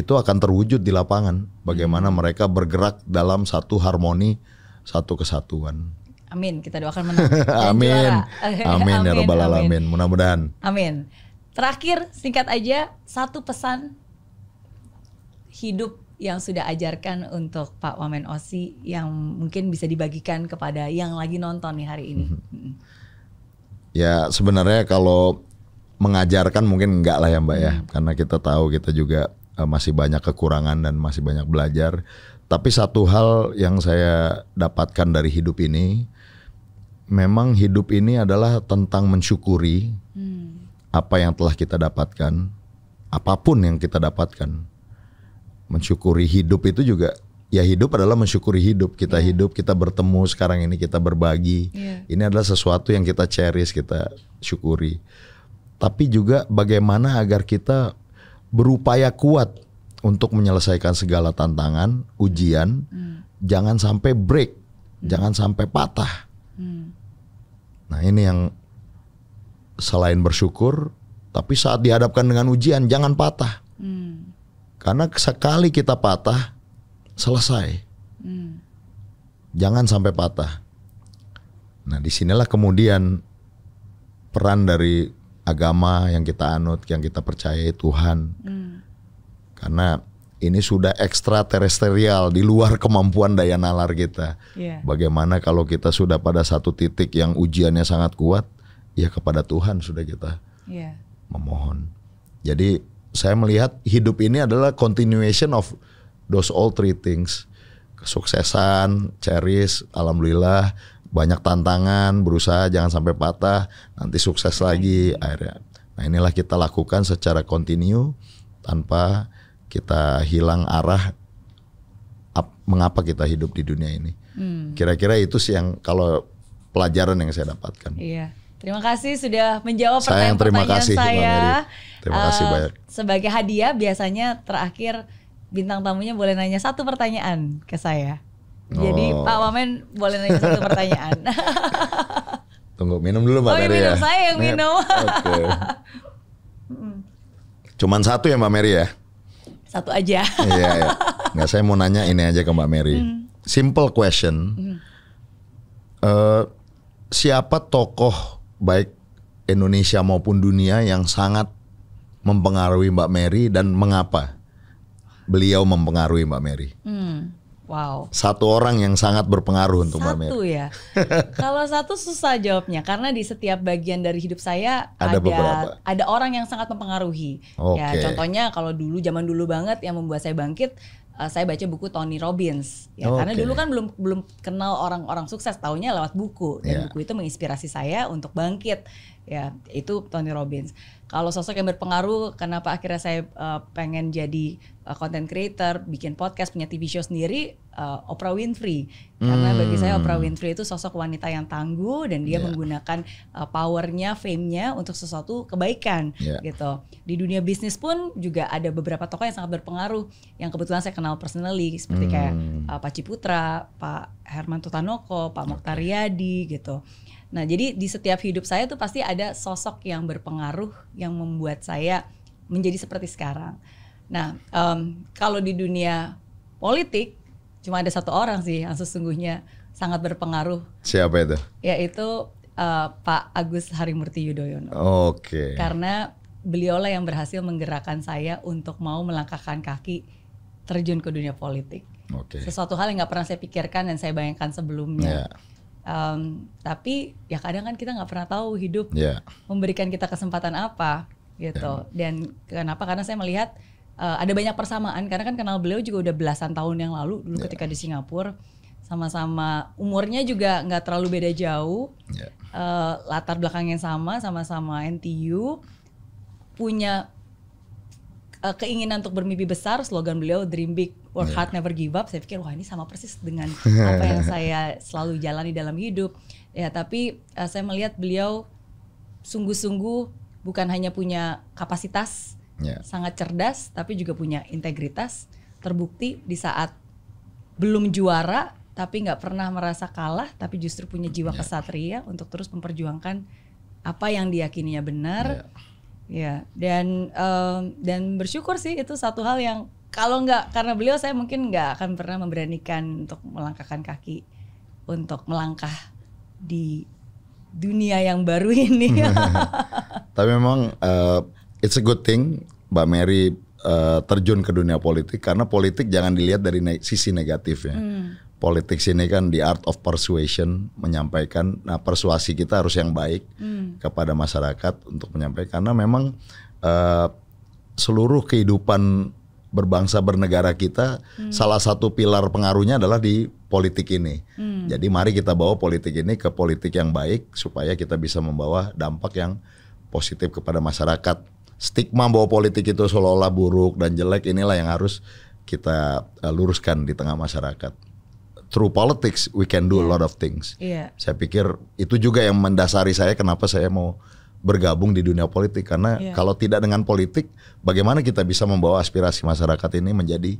akan terwujud di lapangan. Bagaimana mereka bergerak dalam satu harmoni, satu kesatuan. Amin, kita doakan menang. Amin. Amin ya Rabbal Alamin. Mudah-mudahan. Amin. Terakhir singkat aja, satu pesan hidup yang sudah ajarkan untuk Pak Wamen Osi yang mungkin bisa dibagikan kepada yang lagi nonton nih hari ini. Ya sebenarnya kalau mengajarkan mungkin enggak lah ya Mbak ya. Karena kita tahu kita juga masih banyak kekurangan dan masih banyak belajar. Tapi satu hal yang saya dapatkan dari hidup ini, memang hidup ini adalah tentang mensyukuri apa yang telah kita dapatkan, apapun yang kita dapatkan. Mensyukuri hidup itu juga, ya hidup adalah mensyukuri hidup. Kita hidup, kita bertemu sekarang ini, kita berbagi. Ini adalah sesuatu yang kita cherish, kita syukuri. Tapi juga bagaimana agar kita berupaya kuat untuk menyelesaikan segala tantangan, ujian, jangan sampai break, jangan sampai patah. Nah ini yang selain bersyukur, tapi saat dihadapkan dengan ujian jangan patah. Karena sekali kita patah, selesai. Jangan sampai patah. Nah disinilah kemudian peran dari agama yang kita anut, yang kita percayai Tuhan. Karena ini sudah ekstraterestrial, di luar kemampuan daya nalar kita. Bagaimana kalau kita sudah pada satu titik yang ujiannya sangat kuat, ya kepada Tuhan sudah kita memohon. Jadi saya melihat hidup ini adalah continuation of those all three things. Kesuksesan, cherish, alhamdulillah, banyak tantangan, berusaha jangan sampai patah, nanti sukses lagi akhirnya. Nah inilah kita lakukan secara kontinu tanpa kita hilang arah mengapa kita hidup di dunia ini. Kira-kira itu sih yang kalau pelajaran yang saya dapatkan. Iya. Terima kasih sudah menjawab terima pertanyaan-pertanyaan kasih, saya. Terima kasih banyak. Sebagai hadiah biasanya terakhir bintang tamunya boleh nanya satu pertanyaan ke saya. Jadi Pak Wamen boleh nanya satu pertanyaan. Tunggu minum dulu Mbak Mary ya. Saya yang minum. Oke. Cuman satu ya Mbak Mary ya? Satu aja. Iya. Nggak, saya mau nanya ini aja ke Mbak Mary. Simple question. Siapa tokoh baik Indonesia maupun dunia yang sangat mempengaruhi Mbak Mary dan mengapa beliau mempengaruhi Mbak Mary? Wow. Satu orang yang sangat berpengaruh untuk Mbak Mary. Satu ya. Kalau satu susah jawabnya karena di setiap bagian dari hidup saya ada orang yang sangat mempengaruhi. Ya contohnya kalau zaman dulu banget yang membuat saya bangkit, saya baca buku Tony Robbins. Ya karena dulu kan belum kenal orang-orang sukses, taunya lewat buku dan buku itu menginspirasi saya untuk bangkit. Ya itu Tony Robbins. Kalau sosok yang berpengaruh, kenapa akhirnya saya pengen jadi content creator, bikin podcast, punya TV show sendiri, Oprah Winfrey. Karena bagi saya Oprah Winfrey itu sosok wanita yang tangguh dan dia menggunakan powernya, fame-nya untuk sesuatu kebaikan gitu. Di dunia bisnis pun juga ada beberapa tokoh yang sangat berpengaruh yang kebetulan saya kenal personally seperti kayak Pak Ciputra, Pak Herman Tutanoko, Pak Mokhtar Riyadi gitu. Nah jadi di setiap hidup saya tuh pasti ada sosok yang berpengaruh yang membuat saya menjadi seperti sekarang. Nah kalau di dunia politik cuma ada satu orang sih yang sesungguhnya sangat berpengaruh. Siapa itu? Yaitu Pak Agus Harimurti Yudhoyono. Karena beliaulah yang berhasil menggerakkan saya untuk mau melangkahkan kaki terjun ke dunia politik. Sesuatu hal yang gak pernah saya pikirkan dan saya bayangkan sebelumnya. Tapi ya kadang kan kita nggak pernah tahu hidup memberikan kita kesempatan apa gitu. Dan kenapa? Karena saya melihat ada banyak persamaan karena kan kenal beliau juga udah belasan tahun yang lalu dulu ketika di Singapura, sama-sama umurnya juga nggak terlalu beda jauh, latar belakang yang sama-sama NTU, punya keinginan untuk bermimpi besar. Slogan beliau Dream Big, Work Hard, Never Give Up. Saya pikir wah ini sama persis dengan apa yang saya selalu jalani dalam hidup. Ya tapi saya melihat beliau sungguh-sungguh bukan hanya punya kapasitas sangat cerdas, tapi juga punya integritas. Terbukti di saat belum juara tapi nggak pernah merasa kalah, tapi justru punya jiwa kesatria untuk terus memperjuangkan apa yang diyakininya benar. Ya, dan bersyukur sih itu satu hal yang kalau nggak karena beliau saya mungkin nggak akan pernah memberanikan untuk melangkahkan kaki untuk melangkah di dunia yang baru ini. Tapi memang it's a good thing Mbak Mary terjun ke dunia politik karena politik jangan dilihat dari sisi negatifnya. Politik ini kan the art of persuasion, menyampaikan. Nah persuasi kita harus yang baik kepada masyarakat untuk menyampaikan. Karena memang seluruh kehidupan berbangsa bernegara kita salah satu pilar pengaruhnya adalah di politik ini. Jadi mari kita bawa politik ini ke politik yang baik supaya kita bisa membawa dampak yang positif kepada masyarakat. Stigma bahwa politik itu seolah-olah buruk dan jelek inilah yang harus kita luruskan di tengah masyarakat. Through politics we can do a lot of things. Saya pikir itu juga yang mendasari saya kenapa saya mau bergabung di dunia politik karena kalau tidak dengan politik bagaimana kita bisa membawa aspirasi masyarakat ini menjadi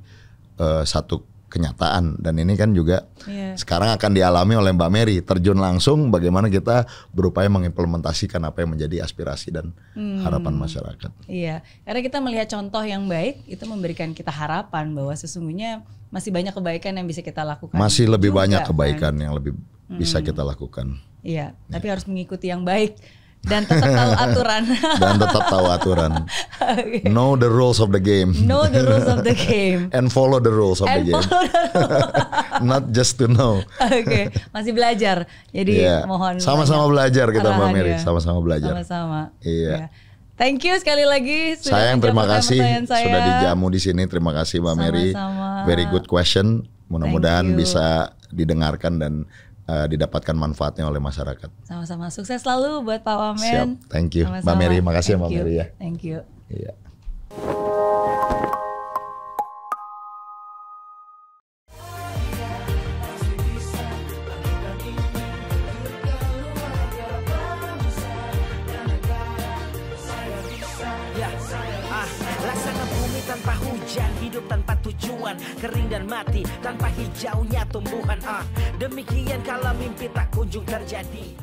satu kenyataan. Dan ini kan juga sekarang akan dialami oleh Mbak Mary, terjun langsung bagaimana kita berupaya mengimplementasikan apa yang menjadi aspirasi dan harapan masyarakat. Iya, karena kita melihat contoh yang baik itu memberikan kita harapan bahwa sesungguhnya masih banyak kebaikan yang bisa kita lakukan. Masih lebih juga, banyak kebaikan yang lebih bisa kita lakukan. Iya, tapi harus mengikuti yang baik dan tetap tahu aturan. Dan tetap tahu aturan. Okay. Know the rules of the game. Know the rules of the game. And follow the rules of the game. Not just to know. Oke, masih belajar. Jadi mohon sama-sama belajar kita Mbak Mary, sama-sama belajar. Sama-sama. Iya. Thank you sekali lagi sudah sayang, terima kasih saya. Sudah dijamu di sini. Terima kasih Mbak Mary. Very good question. Mudah-mudahan bisa didengarkan dan didapatkan manfaatnya oleh masyarakat. Sama-sama, sukses selalu buat Pak Wamen. Siap, thank you. Sama-sama. Mbak Mary, makasih Mbak Mary ya. Thank you. Iya. Laksana bumi tanpa hujan, hidup tanpa tujuan, kering dan mati tanpa hijaunya tumbuhan. Demikian kalau mimpi tak kunjung terjadi.